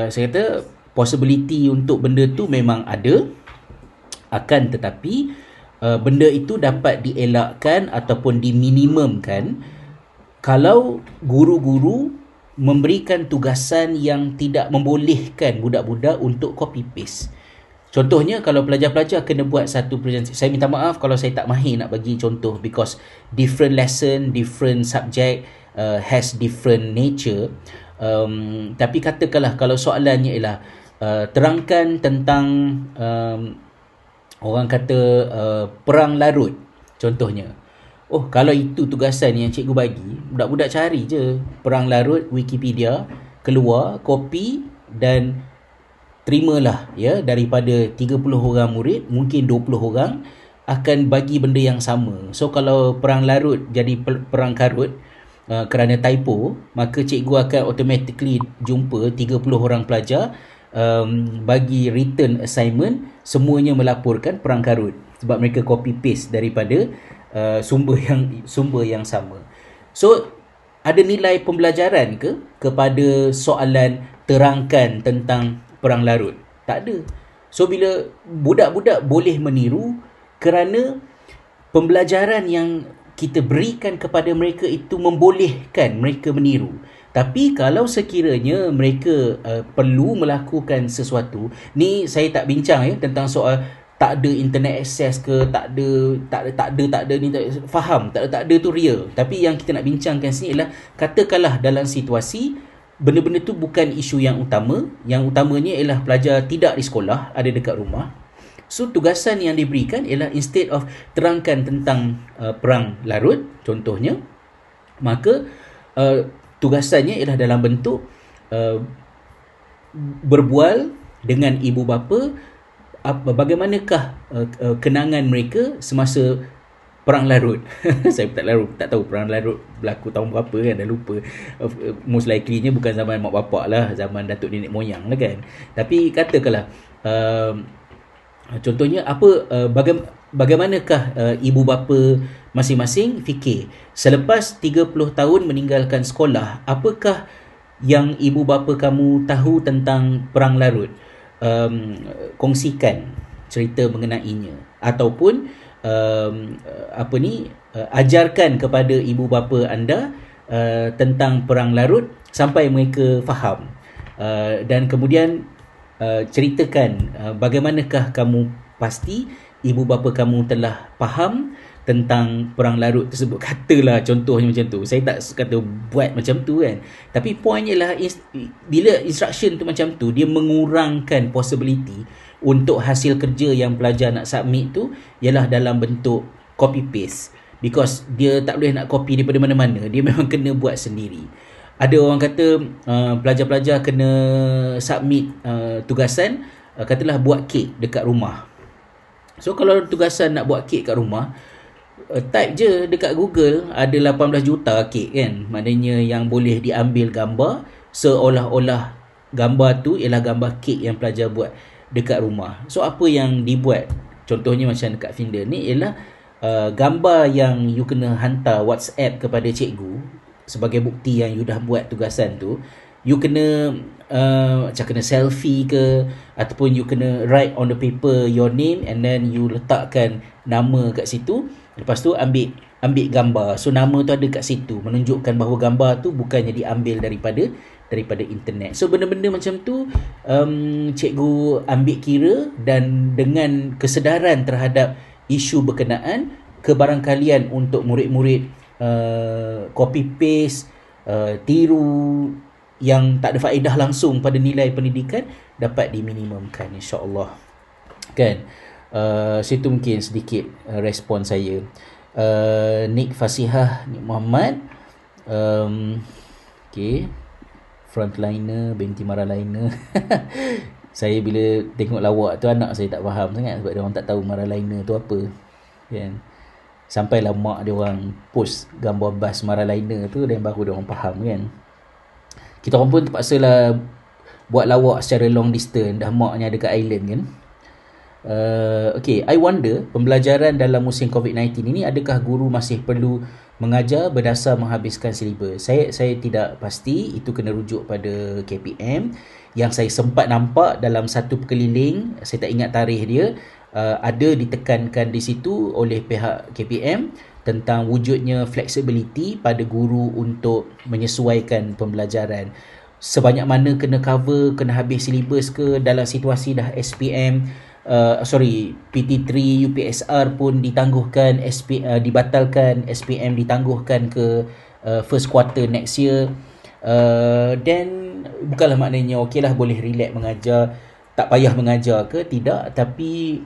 Saya kata possibility untuk benda tu memang ada, akan tetapi benda itu dapat dielakkan ataupun diminimumkan kalau guru-guru memberikan tugasan yang tidak membolehkan budak-budak untuk copy paste. Contohnya, kalau pelajar-pelajar kena buat satu presentasi, saya minta maaf kalau saya tak mahir nak bagi contoh, because different lesson, different subject has different nature. Tapi katakanlah kalau soalannya ialah terangkan tentang orang kata perang larut contohnya. Oh, kalau itu tugasan yang cikgu bagi, budak-budak cari je perang larut, Wikipedia, keluar, copy dan terimalah, ya, daripada 30 orang murid, mungkin 20 orang akan bagi benda yang sama. So kalau perang larut jadi perang karut kerana typo, maka cikgu akan automatically jumpa 30 orang pelajar bagi written assignment, semuanya melaporkan perang karut sebab mereka copy paste daripada sumber yang sama. So ada nilai pembelajaran ke kepada soalan terangkan tentang perang larut? Tak ada. So bila budak-budak boleh meniru kerana pembelajaran yang kita berikan kepada mereka itu membolehkan mereka meniru. Tapi kalau sekiranya mereka perlu melakukan sesuatu, ni saya tak bincang ya tentang soal tak ada internet access ke, tak ada ni, faham, tak ada tu real. Tapi yang kita nak bincangkan sini ialah, katakanlah dalam situasi benda-benda tu bukan isu yang utama. Yang utamanya ialah pelajar tidak di sekolah, ada dekat rumah. So tugasan yang diberikan ialah, instead of terangkan tentang perang larut contohnya, maka tugasannya ialah dalam bentuk berbual dengan ibu bapa bagaimanakah kenangan mereka semasa perang larut. Saya tak tahu perang larut berlaku tahun berapa kan, dah lupa. Most likely-nya bukan zaman mak bapak lah, zaman datuk nenek moyang lah kan. Tapi katakanlah contohnya bagaimanakah ibu bapa masing-masing fikir selepas 30 tahun meninggalkan sekolah, apakah yang ibu bapa kamu tahu tentang perang larut? Kongsikan cerita mengenainya, ataupun ajarkan kepada ibu bapa anda tentang perang larut sampai mereka faham, dan kemudian ceritakan bagaimanakah kamu pasti ibu bapa kamu telah faham tentang perang larut tersebut. Katalah contohnya macam tu. Saya tak kata buat macam tu kan, tapi poinnya lah bila instruction tu macam tu, dia mengurangkan possibility untuk hasil kerja yang pelajar nak submit tu ialah dalam bentuk copy paste, because dia tak boleh nak copy daripada mana-mana, dia memang kena buat sendiri. Ada orang kata pelajar-pelajar kena submit tugasan, katalah buat kek dekat rumah. So kalau tugasan nak buat kek kat rumah, type je dekat Google, ada 18 juta kek kan. Maknanya yang boleh diambil gambar seolah-olah gambar tu ialah gambar kek yang pelajar buat dekat rumah. So apa yang dibuat, contohnya macam dekat Finder ni, ialah gambar yang you kena hantar WhatsApp kepada cikgu sebagai bukti yang you dah buat tugasan tu. You kena macam kena selfie ke, ataupun you kena write on the paper your name and then you letakkan nama kat situ. Lepas tu ambil gambar. So nama tu ada kat situ, menunjukkan bahawa gambar tu bukannya diambil daripada internet. So benda-benda macam tu cikgu ambil kira, dan dengan kesedaran terhadap isu berkenaan, kebarangkalian untuk murid-murid copy paste, tiru yang tak ada faedah langsung pada nilai pendidikan dapat diminimumkan, insya-Allah. Kan? Situ mungkin sedikit respon saya. Nik Fasihah, Nik Muhammad, okay, frontliner binti Maraliner. Saya bila tengok lawak tu, anak saya tak faham sangat sebab dia orang tak tahu Maraliner tu apa, kan. Sampailah mak dia orang post gambar bas Maraliner tu, dan baru dia orang faham, kan. Kita orang pun terpaksalah buat lawak secara long distance, dah maknya ada kat island, kan. Okay, I wonder pembelajaran dalam musim COVID-19 ini, adakah guru masih perlu mengajar berdasar menghabiskan silibus? Saya tidak pasti, itu kena rujuk pada KPM. Yang saya sempat nampak dalam satu perkeliling, saya tak ingat tarikh dia, ada ditekankan di situ oleh pihak KPM tentang wujudnya flexibility pada guru untuk menyesuaikan pembelajaran. Sebanyak mana kena cover, kena habis silibus ke, dalam situasi dah SPM, PT3 UPSR pun ditangguhkan, dibatalkan, SPM ditangguhkan ke first quarter next year. Then bukanlah maknanya okey lah boleh relax mengajar, tak payah mengajar ke, tidak. Tapi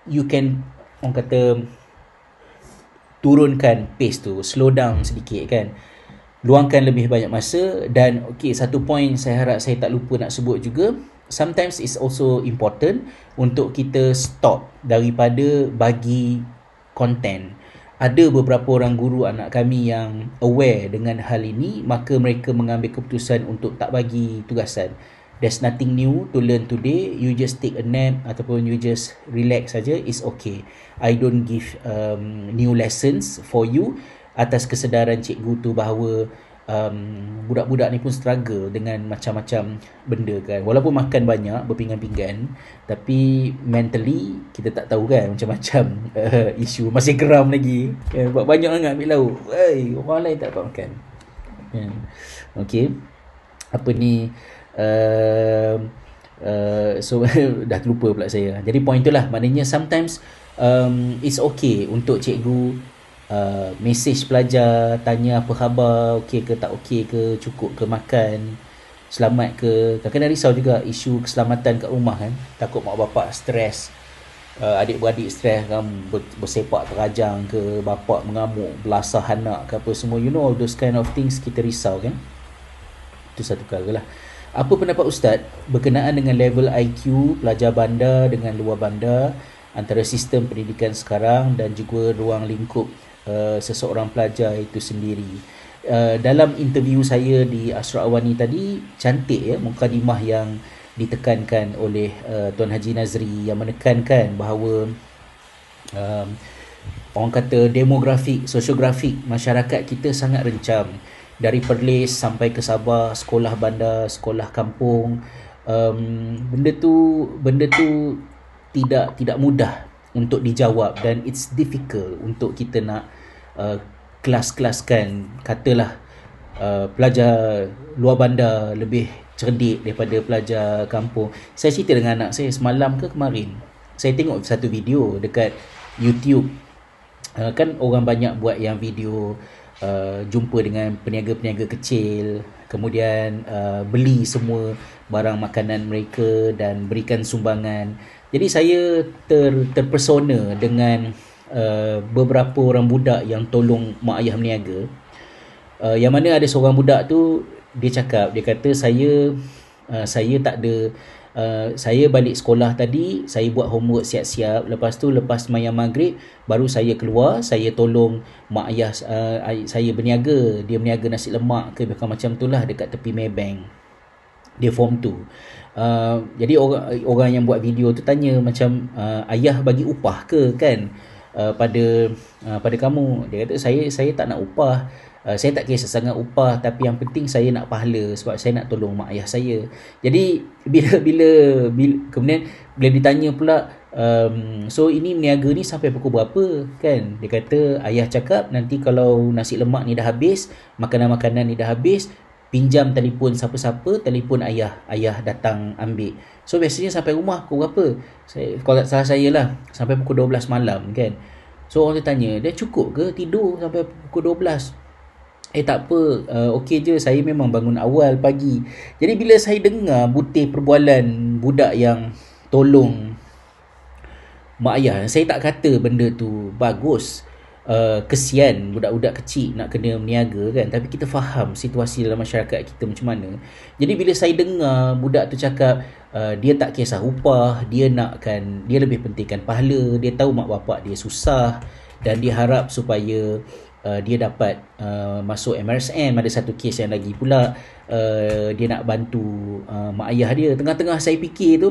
you can, orang kata, turunkan pace tu, slow down sedikit, kan. Luangkan lebih banyak masa. Dan okey, satu point saya harap saya tak lupa nak sebut juga, sometimes it's also important untuk kita stop daripada bagi content. Ada beberapa orang guru anak kami yang aware dengan hal ini, maka mereka mengambil keputusan untuk tak bagi tugasan. There's nothing new to learn today. You just take a nap ataupun you just relax saja, is okay. I don't give new lessons for you, atas kesedaran cikgu tu bahawa budak-budak ni pun struggle dengan macam-macam benda, kan. Walaupun makan banyak berpinggan-pinggan, tapi mentally kita tak tahu, kan, macam-macam isu. Masih geram lagi, kan? Buat banyak sangat ambil lauk, orang lain tak dapat makan, kan. Okay, apa ni, so dah terlupa pula saya. Jadi point tu lah, maknanya sometimes it's okay untuk cikgu message pelajar, tanya apa khabar, okey ke tak okey ke, cukup ke makan, selamat ke. Kadang-kadang risau juga isu keselamatan kat rumah, kan. Takut mak bapak stres, adik-beradik stres, kan, bersepak terajang ke, bapak mengamuk, belasah anak ke apa semua, you know, all those kind of things, kita risau, kan. Itu satu kali lah. Apa pendapat Ustaz berkenaan dengan level IQ pelajar bandar dengan luar bandar, antara sistem pendidikan sekarang dan juga ruang lingkup seseorang pelajar itu sendiri? Dalam interview saya di Asra Awani tadi, cantik ya mukadimah yang ditekankan oleh Tuan Haji Nazri, yang menekankan bahawa orang kata demografik, sosiografik masyarakat kita sangat rencam. Dari Perlis sampai ke Sabah, sekolah bandar, sekolah kampung, benda tu tidak mudah untuk dijawab, dan it's difficult untuk kita nak kelas-kelaskan. Katalah pelajar luar bandar lebih cerdik daripada pelajar kampung. Saya cerita dengan anak saya semalam ke kemarin, saya tengok satu video dekat YouTube, kan orang banyak buat yang video jumpa dengan peniaga-peniaga kecil, kemudian beli semua barang makanan mereka dan berikan sumbangan. Jadi saya terpersona dengan beberapa orang budak yang tolong mak ayah berniaga. Yang mana ada seorang budak tu, dia kata saya tak ada, saya balik sekolah tadi, saya buat homework siap-siap, lepas tu lepas sembahyang maghrib baru saya keluar, saya tolong mak ayah saya berniaga. Dia berniaga nasi lemak ke macam tu lah dekat tepi Maybank. Dia form 2. Jadi orang yang buat video tu tanya macam, ayah bagi upah ke kan pada kamu? Dia kata saya tak nak upah. Saya tak kisah sangat upah, tapi yang penting saya nak pahala sebab saya nak tolong mak ayah saya. Jadi kemudian bila ditanya pula, so ini meniaga ni sampai pukul berapa kan? Dia kata ayah cakap nanti kalau nasi lemak ni dah habis, makanan-makanan ni dah habis, pinjam telefon siapa-siapa, telefon ayah datang ambil. So biasanya sampai rumah pukul berapa? Kalau tak salah saya lah, sampai pukul 12 malam kan. So orang tu tanya, dia cukup ke tidur sampai pukul 12? Tak apa, okey je, saya memang bangun awal pagi. Jadi bila saya dengar butir perbualan budak yang tolong mak ayah, saya tak kata benda tu bagus. Kesian budak-budak kecil nak kena berniaga kan, tapi kita faham situasi dalam masyarakat kita macam mana. Jadi bila saya dengar budak tu cakap, dia tak kisah upah, dia lebih pentingkan pahala, dia tahu mak bapak dia susah dan dia harap supaya dia dapat masuk MRSM. Ada satu kes yang lagi pula, dia nak bantu mak ayah dia. Tengah-tengah saya fikir tu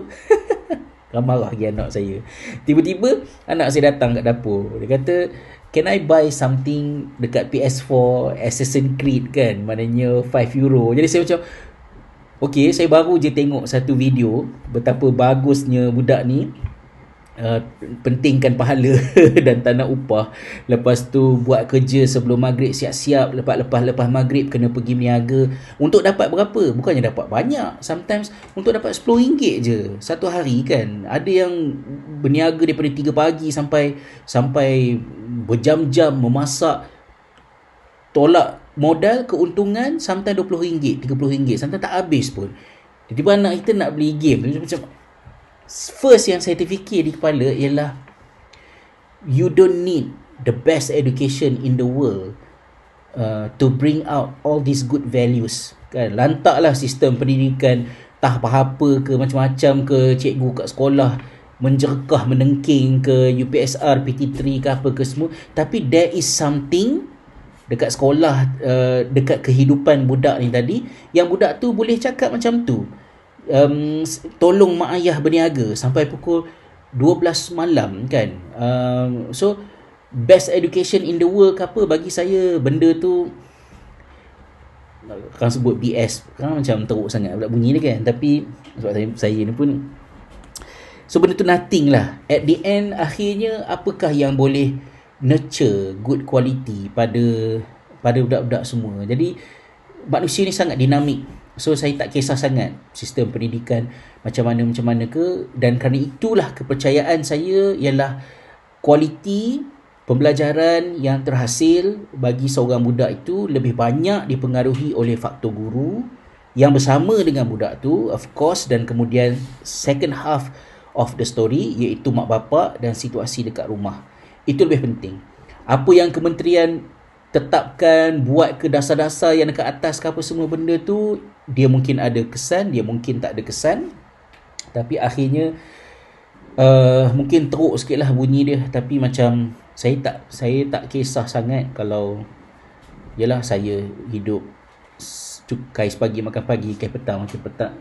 marah lagi anak saya. Tiba-tiba anak saya datang kat dapur. Dia kata, can I buy something dekat PS4 Assassin's Creed kan, maknanya €5. Jadi saya macam, okay, saya baru je tengok satu video betapa bagusnya budak ni pentingkan pahala dan tak nak upah. Lepas tu buat kerja sebelum maghrib siap-siap, lepas maghrib kena pergi berniaga. Untuk dapat berapa? Bukannya dapat banyak. Sometimes untuk dapat RM10 je satu hari kan. Ada yang berniaga daripada 3 pagi sampai berjam-jam memasak, tolak modal, keuntungan sometimes RM20, RM30, sometimes tak habis pun. Tiba-tiba anak kita nak beli game. Macam first yang saya terfikir di kepala ialah, you don't need the best education in the world to bring out all these good values kan. Lantaklah sistem pendidikan tak apa-apa ke, macam-macam ke, cikgu kat sekolah menjerkah menengking ke, UPSR, PT3 ke apa ke semua, tapi there is something dekat sekolah, dekat kehidupan budak ni tadi, yang budak tu boleh cakap macam tu, tolong mak ayah berniaga sampai pukul 12 malam kan. So best education in the world ke apa, bagi saya benda tu kan sebut BS kan, macam teruk sangat pula bunyi ni kan, tapi sebab saya ni pun, so benda tu nothing lah. At the end, akhirnya apakah yang boleh nurture good quality pada budak-budak semua. Jadi manusia ni sangat dinamik. So saya tak kisah sangat sistem pendidikan macam mana ke, dan kerana itulah kepercayaan saya ialah kualiti pembelajaran yang terhasil bagi seorang budak itu lebih banyak dipengaruhi oleh faktor guru yang bersama dengan budak tu, of course, dan kemudian second half of the story iaitu mak bapak dan situasi dekat rumah. Itu lebih penting. Apa yang kementerian tetapkan, buat ke dasar-dasar yang dekat atas ke apa semua benda tu, dia mungkin ada kesan, dia mungkin tak ada kesan, tapi akhirnya mungkin teruk sikit lah bunyi dia. Tapi macam saya tak kisah sangat kalau yalah saya hidup kais pagi makan pagi, kais petang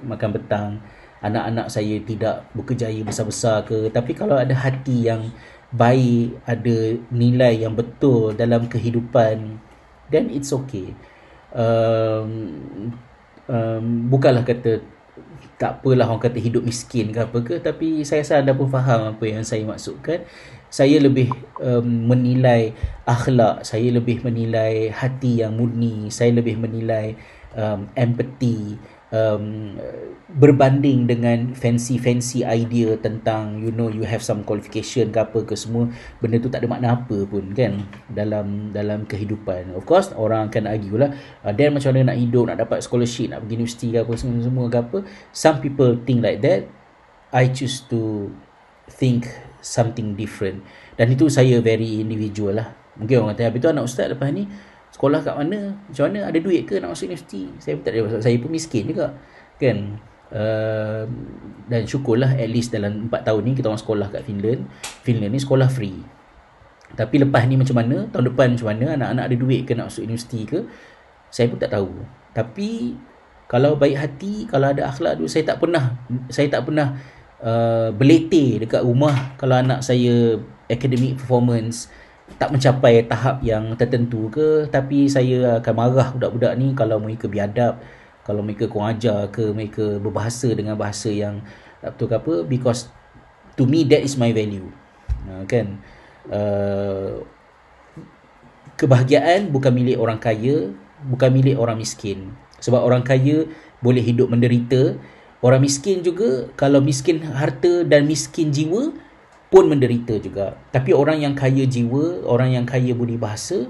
makan petang, anak-anak saya tidak berkejaya besar-besar ke, tapi kalau ada hati yang baik, ada nilai yang betul dalam kehidupan, then it's okay. Bukanlah kata tak apalah orang kata hidup miskin ke apa ke, tapi saya rasa anda pun faham apa yang saya maksudkan. Saya lebih menilai akhlak, saya lebih menilai hati yang murni, saya lebih menilai empathy, berbanding dengan fancy idea tentang you have some qualification ke apa ke semua, benda tu tak ada makna apa pun kan dalam kehidupan. Of course orang akan argue lah, then macam mana nak hidup, nak dapat scholarship, nak pergi universiti ke apa semua ke apa. Some people think like that. I choose to think something different, dan itu saya very individual lah. Mungkin orang kata, habis tu anak ustaz lepas ni sekolah kat mana, macam mana, ada duit ke nak masuk universiti? Saya pun tak ada, saya pun miskin juga kan. Dan syukurlah at least dalam 4 tahun ni kita orang sekolah kat Finland ni sekolah free. Tapi lepas ni macam mana, tahun depan macam mana, anak-anak ada duit ke nak masuk universiti ke, saya pun tak tahu. Tapi kalau baik hati, kalau ada akhlak tu, saya tak pernah berletih dekat rumah kalau anak saya academic performance tak mencapai tahap yang tertentu ke. Tapi saya akan marah budak-budak ni kalau mereka biadab, kalau mereka kurang ajar ke, mereka berbahasa dengan bahasa yang tak betul ke apa, because to me that is my value. Kan, kebahagiaan bukan milik orang kaya, bukan milik orang miskin. Sebab orang kaya boleh hidup menderita, orang miskin juga kalau miskin harta dan miskin jiwa pun menderita juga. Tapi orang yang kaya jiwa, orang yang kaya budi bahasa,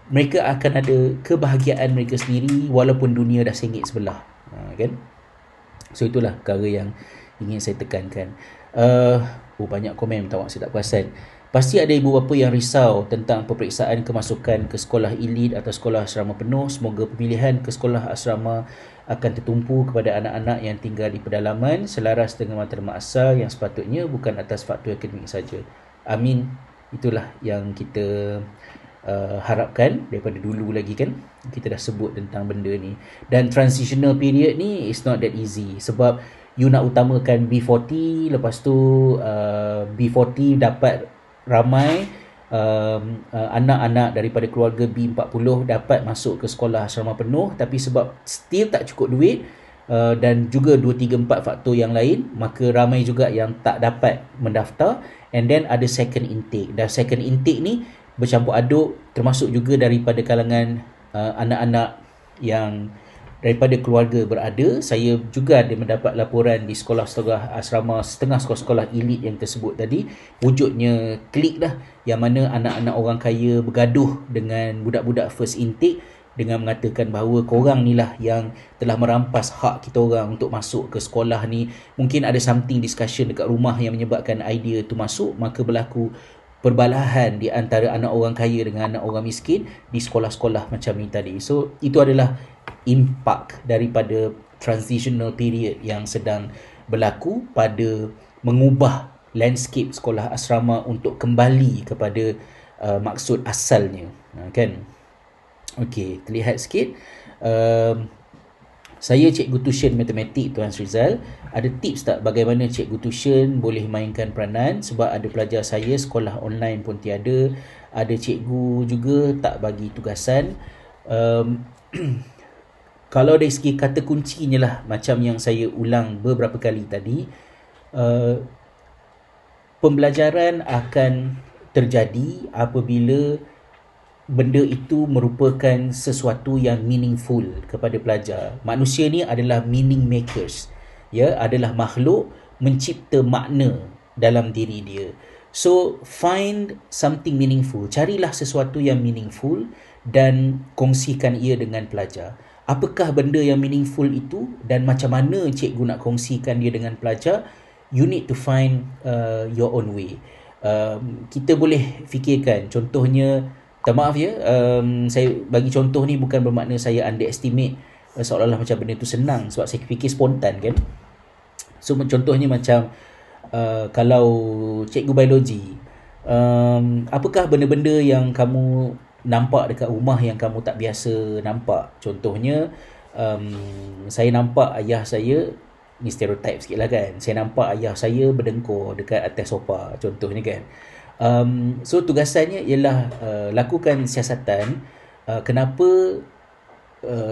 mereka akan ada kebahagiaan mereka sendiri walaupun dunia dah sengit sebelah. Kan? So itulah perkara yang ingin saya tekankan. Banyak komen, minta maaf saya tak perasan. Pasti ada ibu bapa yang risau tentang peperiksaan kemasukan ke sekolah elit atau sekolah asrama penuh. Semoga pemilihan ke sekolah asrama akan tertumpu kepada anak-anak yang tinggal di pedalaman selaras dengan matlamat asal yang sepatutnya, bukan atas faktor akademik saja. Amin. Itulah yang kita harapkan daripada dulu lagi kan. Kita dah sebut tentang benda ni. Dan transitional period ni is not that easy. Sebab you nak utamakan B40, lepas tu B40 dapat ramai anak-anak daripada keluarga B40 dapat masuk ke sekolah asrama penuh, tapi sebab still tak cukup duit dan juga 2, 3, 4 faktor yang lain, maka ramai juga yang tak dapat mendaftar. And then ada second intake, dan second intake ni bercampur aduk, termasuk juga daripada kalangan anak-anak yang daripada keluarga berada. Saya juga ada mendapat laporan di sekolah-sekolah asrama, setengah sekolah-sekolah elit yang tersebut tadi, wujudnya klik lah, yang mana anak-anak orang kaya bergaduh dengan budak-budak first intake dengan mengatakan bahawa korang ni lah yang telah merampas hak kita orang untuk masuk ke sekolah ni. Mungkin ada something discussion dekat rumah yang menyebabkan idea tu masuk, maka berlaku perbalahan di antara anak orang kaya dengan anak orang miskin di sekolah-sekolah macam ni tadi. So itu adalah impak daripada transitional period yang sedang berlaku pada mengubah landscape sekolah asrama untuk kembali kepada maksud asalnya, kan? Okey, terlihat sikit. Saya cikgu tuition matematik, Tuan Rizal. Ada tips tak bagaimana cikgu tuition boleh mainkan peranan? Sebab ada pelajar saya sekolah online pun tiada. Ada cikgu juga tak bagi tugasan. Kalau dari segi kata kuncinya lah, macam yang saya ulang beberapa kali tadi, pembelajaran akan terjadi apabila benda itu merupakan sesuatu yang meaningful kepada pelajar. Manusia ni adalah meaning makers, ya, adalah makhluk mencipta makna dalam diri dia. So find something meaningful, carilah sesuatu yang meaningful dan kongsikan ia dengan pelajar. Apakah benda yang meaningful itu dan macam mana cikgu nak kongsikan dia dengan pelajar? You need to find your own way. Kita boleh fikirkan, contohnya, minta maaf ya, saya bagi contoh ni bukan bermakna saya underestimate seolah-olah macam benda tu senang, sebab saya fikir spontan kan. So contohnya macam kalau cikgu biologi, apakah benda-benda yang kamu nampak dekat rumah yang kamu tak biasa nampak? Contohnya saya nampak ayah saya, ni stereotype sikit lah kan, saya nampak ayah saya berdengkur dekat atas sofa contohnya kan. So tugasannya ialah lakukan siasatan kenapa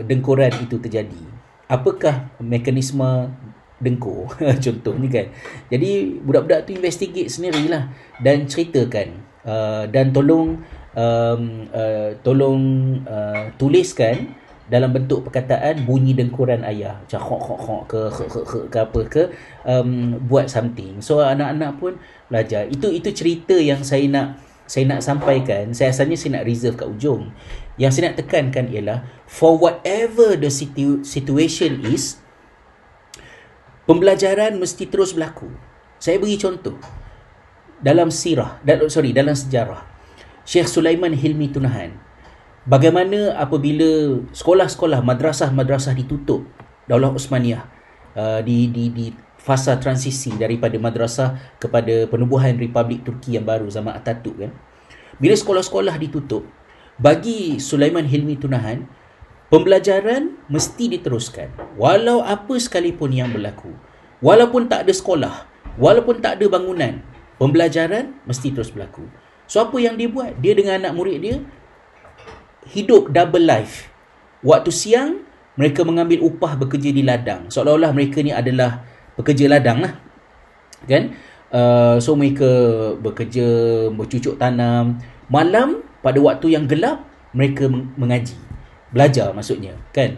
dengkuran itu terjadi, apakah mekanisme dengkur contohnya kan. Jadi budak-budak tu investigate sendirilah dan ceritakan, dan tolong tuliskan dalam bentuk perkataan bunyi dengkuran ayah, macam khok ke apa ke, buat something. So anak-anak pun belajar. Itu cerita yang saya nak sampaikan. Saya asalnya saya nak reserve kat ujung. Yang saya nak tekankan ialah, for whatever the situation is, pembelajaran mesti terus berlaku. Saya beri contoh. Dalam dalam sejarah, Syekh Sulaiman Hilmi Tunahan, bagaimana apabila sekolah-sekolah, madrasah-madrasah ditutup Daulah Osmaniyah, di fasa transisi daripada madrasah kepada penubuhan Republik Turki yang baru zaman Atatürk kan. Bila sekolah-sekolah ditutup, bagi Sulaiman Hilmi Tunahan, pembelajaran mesti diteruskan walau apa sekalipun yang berlaku. Walaupun tak ada sekolah, walaupun tak ada bangunan, pembelajaran mesti terus berlaku. So apa yang dia buat? Dia dengan anak murid dia hidup double life. Waktu siang mereka mengambil upah bekerja di ladang, seolah-olah mereka ni adalah pekerja ladang lah kan. So mereka bekerja, bercucuk tanam. Malam pada waktu yang gelap mereka mengaji, belajar maksudnya kan.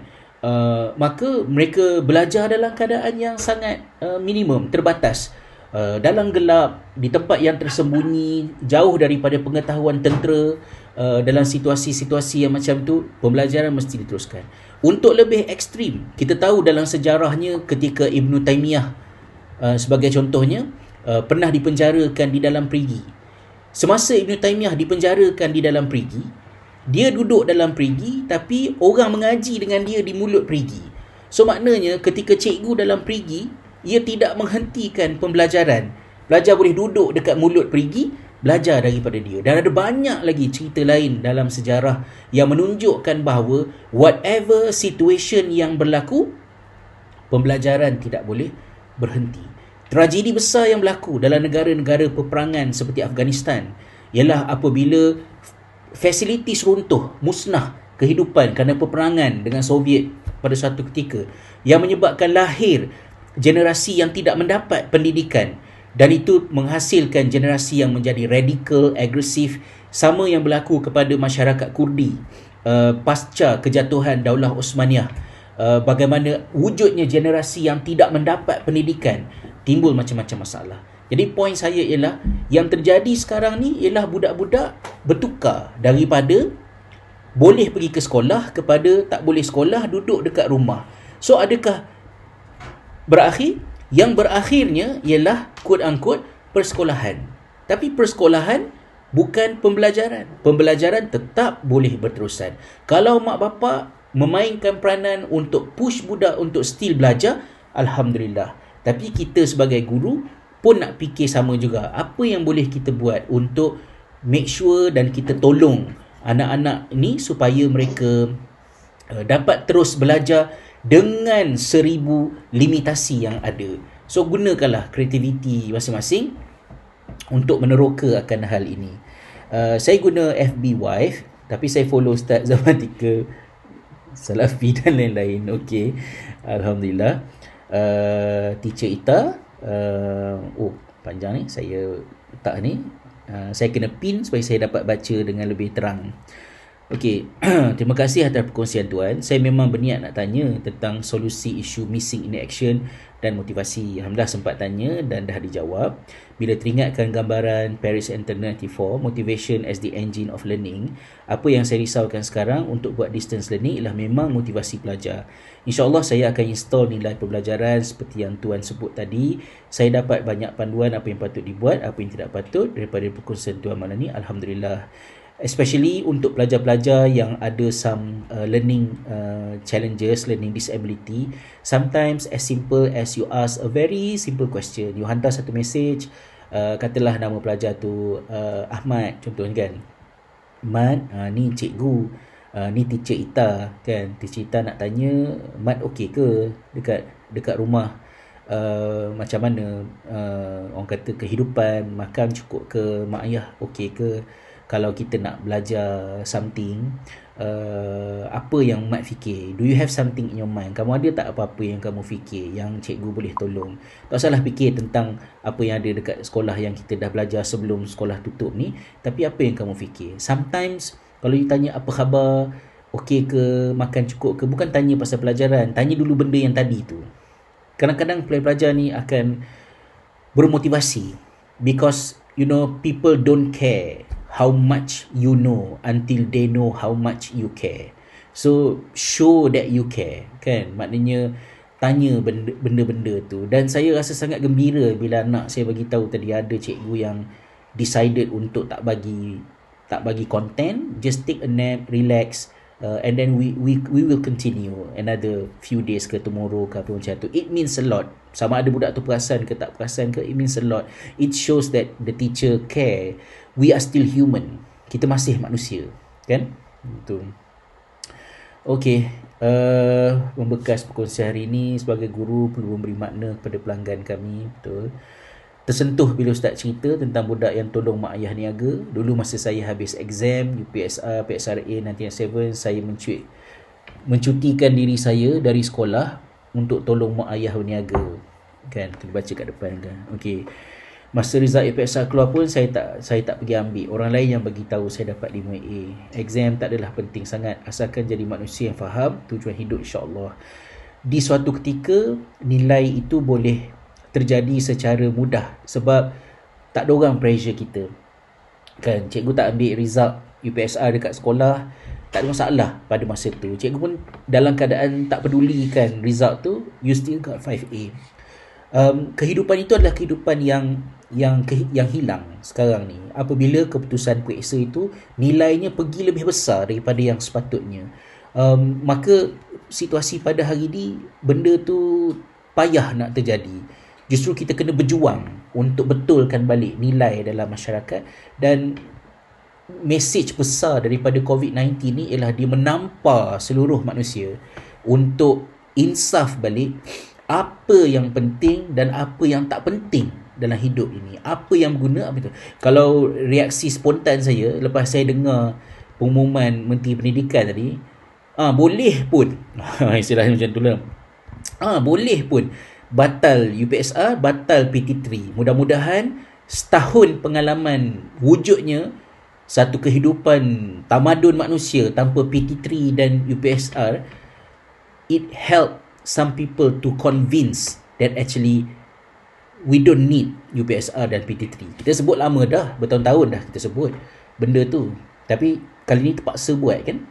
Maka mereka belajar dalam keadaan yang sangat minimum, terbatas, dalam gelap, di tempat yang tersembunyi, jauh daripada pengetahuan tentera. Dalam situasi-situasi yang macam tu, pembelajaran mesti diteruskan. Untuk lebih ekstrim, kita tahu dalam sejarahnya ketika Ibn Taymiyah sebagai contohnya pernah dipenjarakan di dalam perigi. Semasa Ibn Taymiyah dipenjarakan di dalam perigi, dia duduk dalam perigi tapi orang mengaji dengan dia di mulut perigi. So maknanya ketika cikgu dalam perigi, ia tidak menghentikan pembelajaran. Pelajar boleh duduk dekat mulut perigi, belajar daripada dia. Dan ada banyak lagi cerita lain dalam sejarah yang menunjukkan bahawa whatever situation yang berlaku, pembelajaran tidak boleh berhenti. Tragedi besar yang berlaku dalam negara-negara peperangan seperti Afghanistan ialah apabila fasilitis runtuh, musnah kehidupan kerana peperangan dengan Soviet pada suatu ketika, yang menyebabkan lahir generasi yang tidak mendapat pendidikan, dan itu menghasilkan generasi yang menjadi radikal, agresif. Sama yang berlaku kepada masyarakat Kurdi pasca kejatuhan Daulah Osmaniyah. Bagaimana wujudnya generasi yang tidak mendapat pendidikan, timbul macam-macam masalah. Jadi poin saya ialah, yang terjadi sekarang ni ialah budak-budak bertukar daripada boleh pergi ke sekolah kepada tak boleh sekolah, duduk dekat rumah. So adakah berakhir? Yang berakhirnya ialah quote-unquote persekolahan. Tapi persekolahan bukan pembelajaran. Pembelajaran tetap boleh berterusan. Kalau mak bapak memainkan peranan untuk push budak untuk still belajar, Alhamdulillah. Tapi kita sebagai guru pun nak fikir sama juga. Apa yang boleh kita buat untuk make sure dan kita tolong anak-anak ni supaya mereka dapat terus belajar dengan 1000 limitasi yang ada. So gunakanlah kreativiti masing-masing untuk meneroka akan hal ini. Saya guna FB Wife, tapi saya follow Ustaz Zaman 3 Salafi dan lain-lain. Okey, Alhamdulillah. Teacher Ita, panjang ni, saya letak ni. Saya kena pin supaya saya dapat baca dengan lebih terang. Okey, terima kasih atas perkongsian tuan. Saya memang berniat nak tanya tentang solusi isu missing in action dan motivasi. Alhamdulillah sempat tanya dan dah dijawab. Bila teringatkan gambaran Paris Internal 94, motivation as the engine of learning, apa yang saya risaukan sekarang untuk buat distance learning ialah memang motivasi pelajar. InsyaAllah saya akan install nilai pembelajaran seperti yang tuan sebut tadi. Saya dapat banyak panduan apa yang patut dibuat, apa yang tidak patut daripada perkongsian tuan malam ni. Alhamdulillah. Especially untuk pelajar-pelajar yang ada some learning challenges, learning disability. Sometimes as simple as you ask a very simple question. You hantar satu message, katalah nama pelajar tu Ahmad contohnya kan. Ahmad, ni cikgu, ni teacher Ita kan. Teacher Ita nak tanya, Mat okey ke dekat rumah? Macam mana orang kata kehidupan, makan cukup ke, mak ayah okey ke? Kalau kita nak belajar something, apa yang Mat fikir? Do you have something in your mind? Kamu ada tak apa-apa yang kamu fikir yang cikgu boleh tolong? Tak salah fikir tentang apa yang ada dekat sekolah yang kita dah belajar sebelum sekolah tutup ni, tapi apa yang kamu fikir? Sometimes kalau you tanya apa khabar, okey ke, makan cukup ke, bukan tanya pasal pelajaran, tanya dulu benda yang tadi tu. Kadang-kadang pelajar ni akan bermotivasi because people don't care how much you know until they know how much you care. So show that you care, kan? Maknanya tanya benda-benda tu. Dan saya rasa sangat gembira bila anak saya bagi tahu tadi ada cikgu yang decided untuk tak bagi content, just take a nap, relax, and then we will continue another few days ke tomorrow ke apa macam tu. It means a lot. Sama ada budak tu perasan ke tak perasan ke, it means a lot. It shows that the teacher care. We are still human. Kita masih manusia, kan? Itu. Okey, membekas perkongsian hari ini sebagai guru perlu memberi makna kepada pelanggan kami, betul. Tersentuh bila Ustaz cerita tentang budak yang tolong mak ayah niaga. Dulu masa saya habis exam UPSR, PSRA 1997, saya mencutikan diri saya dari sekolah untuk tolong mak ayah berniaga. Kan, kita baca kat depan kan. Okey. Masa result UPSR keluar pun saya tak pergi ambil. Orang lain yang bagi tahu saya dapat 5A. Exam tak adalah penting sangat asalkan jadi manusia yang faham tujuan hidup, insya-Allah. Di suatu ketika nilai itu boleh terjadi secara mudah sebab tak ada orang pressure kita. Kan, cikgu tak ambil result UPSR dekat sekolah, tak ada masalah pada masa tu. Cikgu pun dalam keadaan tak pedulikan result tu, you still got 5A. Kehidupan itu adalah kehidupan yang hilang sekarang ni. Apabila keputusan periksa itu nilainya pergi lebih besar daripada yang sepatutnya, maka situasi pada hari ni benda tu payah nak terjadi. Justru kita kena berjuang untuk betulkan balik nilai dalam masyarakat. Dan mesej besar daripada COVID-19 ni ialah dia menampar seluruh manusia untuk insaf balik apa yang penting dan apa yang tak penting dalam hidup ini. Apa yang berguna, apa itu. Kalau reaksi spontan saya lepas saya dengar pengumuman Menteri Pendidikan tadi, boleh pun istilahnya macam tu lah, boleh pun batal UPSR, batal PT3. Mudah-mudahan setahun pengalaman wujudnya satu kehidupan tamadun manusia tanpa PT3 dan UPSR, it help some people to convince that actually we don't need UPSR dan PT3. Kita sebut lama dah, bertahun-tahun dah kita sebut benda tu, tapi kali ni terpaksa buat, kan.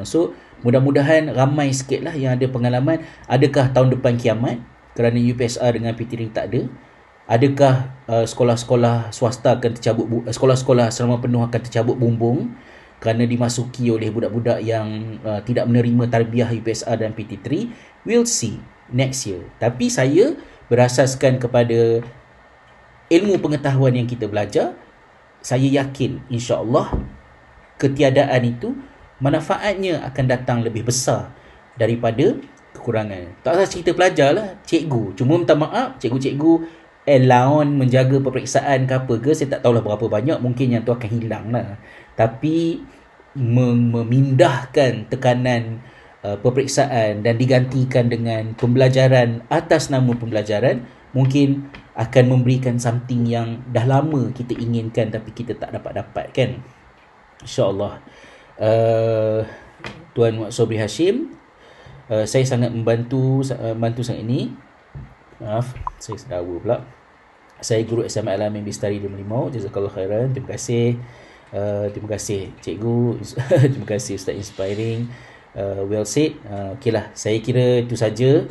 So mudah-mudahan ramai sikit lah yang ada pengalaman. Adakah tahun depan kiamat kerana UPSR dengan PT3 tak ada? Adakah sekolah-sekolah swasta akan tercabut, sekolah-sekolah asrama penuh akan tercabut bumbung kerana dimasuki oleh budak-budak yang tidak menerima tarbiyah UPSR dan PT3? We'll see next year. Tapi saya berasaskan kepada ilmu pengetahuan yang kita belajar, saya yakin insya-Allah ketiadaan itu manfaatnya akan datang lebih besar daripada kekurangan. Tak usah cerita pelajar lah, cikgu. Cuma minta maaf, cikgu-cikgu allowance menjaga peperiksaan ke apa ke, saya tak tahulah berapa banyak, mungkin yang tu akan hilang lah. Tapi memindahkan tekanan peperiksaan dan digantikan dengan pembelajaran atas nama pembelajaran mungkin akan memberikan something yang dah lama kita inginkan tapi kita tak dapat, kan. InsyaAllah. Tuan Mak Sobri Hashim, saya sangat membantu sangat ini. Maaf, saya sedawa pula. Saya guru SMA Al-Amin Bistari di Melimau. Jazakallah khairan. Terima kasih cikgu. Terima kasih Ustaz Inspiring. Well said. Okeylah, saya kira itu saja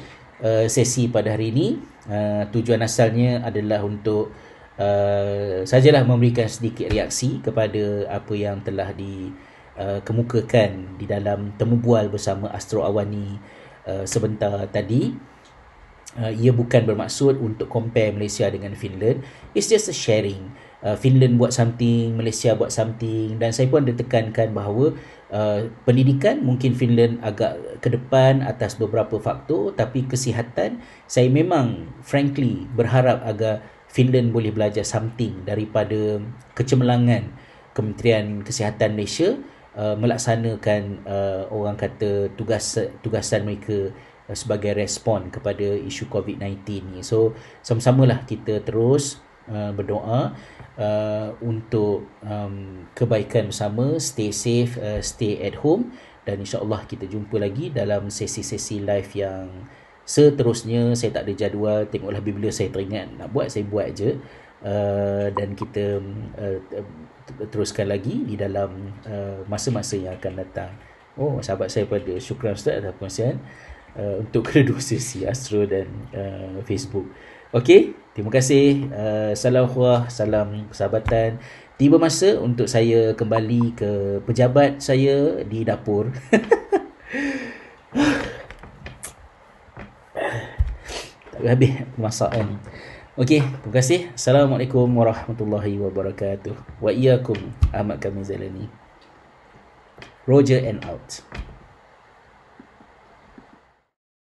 sesi pada hari ini. Tujuan asalnya adalah untuk sajalah memberikan sedikit reaksi kepada apa yang telah dikemukakan di dalam temu bual bersama Astro Awani sebentar tadi. Ia bukan bermaksud untuk compare Malaysia dengan Finland. It's just a sharing. Finland buat something, Malaysia buat something, dan saya pun ada tekankan bahawa pendidikan mungkin Finland agak ke depan atas beberapa faktor, tapi kesihatan saya memang frankly berharap agar Finland boleh belajar something daripada kecemerlangan Kementerian Kesihatan Malaysia melaksanakan orang kata tugasan mereka sebagai respon kepada isu COVID-19 ni. So sama-samalah kita terus berdoa untuk kebaikan bersama. Stay safe, stay at home, dan insya-Allah kita jumpa lagi dalam sesi-sesi live yang seterusnya. Saya tak ada jadual, tengoklah bila saya teringat nak buat, saya buat je. Dan kita teruskan lagi di dalam masa-masa yang akan datang. Oh, sahabat saya pada syukran Ustaz atas perkongsian untuk kedua sesi Astro dan Facebook. Okey, terima kasih. Salam khuah, salam persahabatan. Tiba masa untuk saya kembali ke pejabat saya di dapur. Tak habis masak kan. Okey, terima kasih. Assalamualaikum warahmatullahi wabarakatuh. Wa iyyakum. Ahmad Kamil Zalani. Roger and out.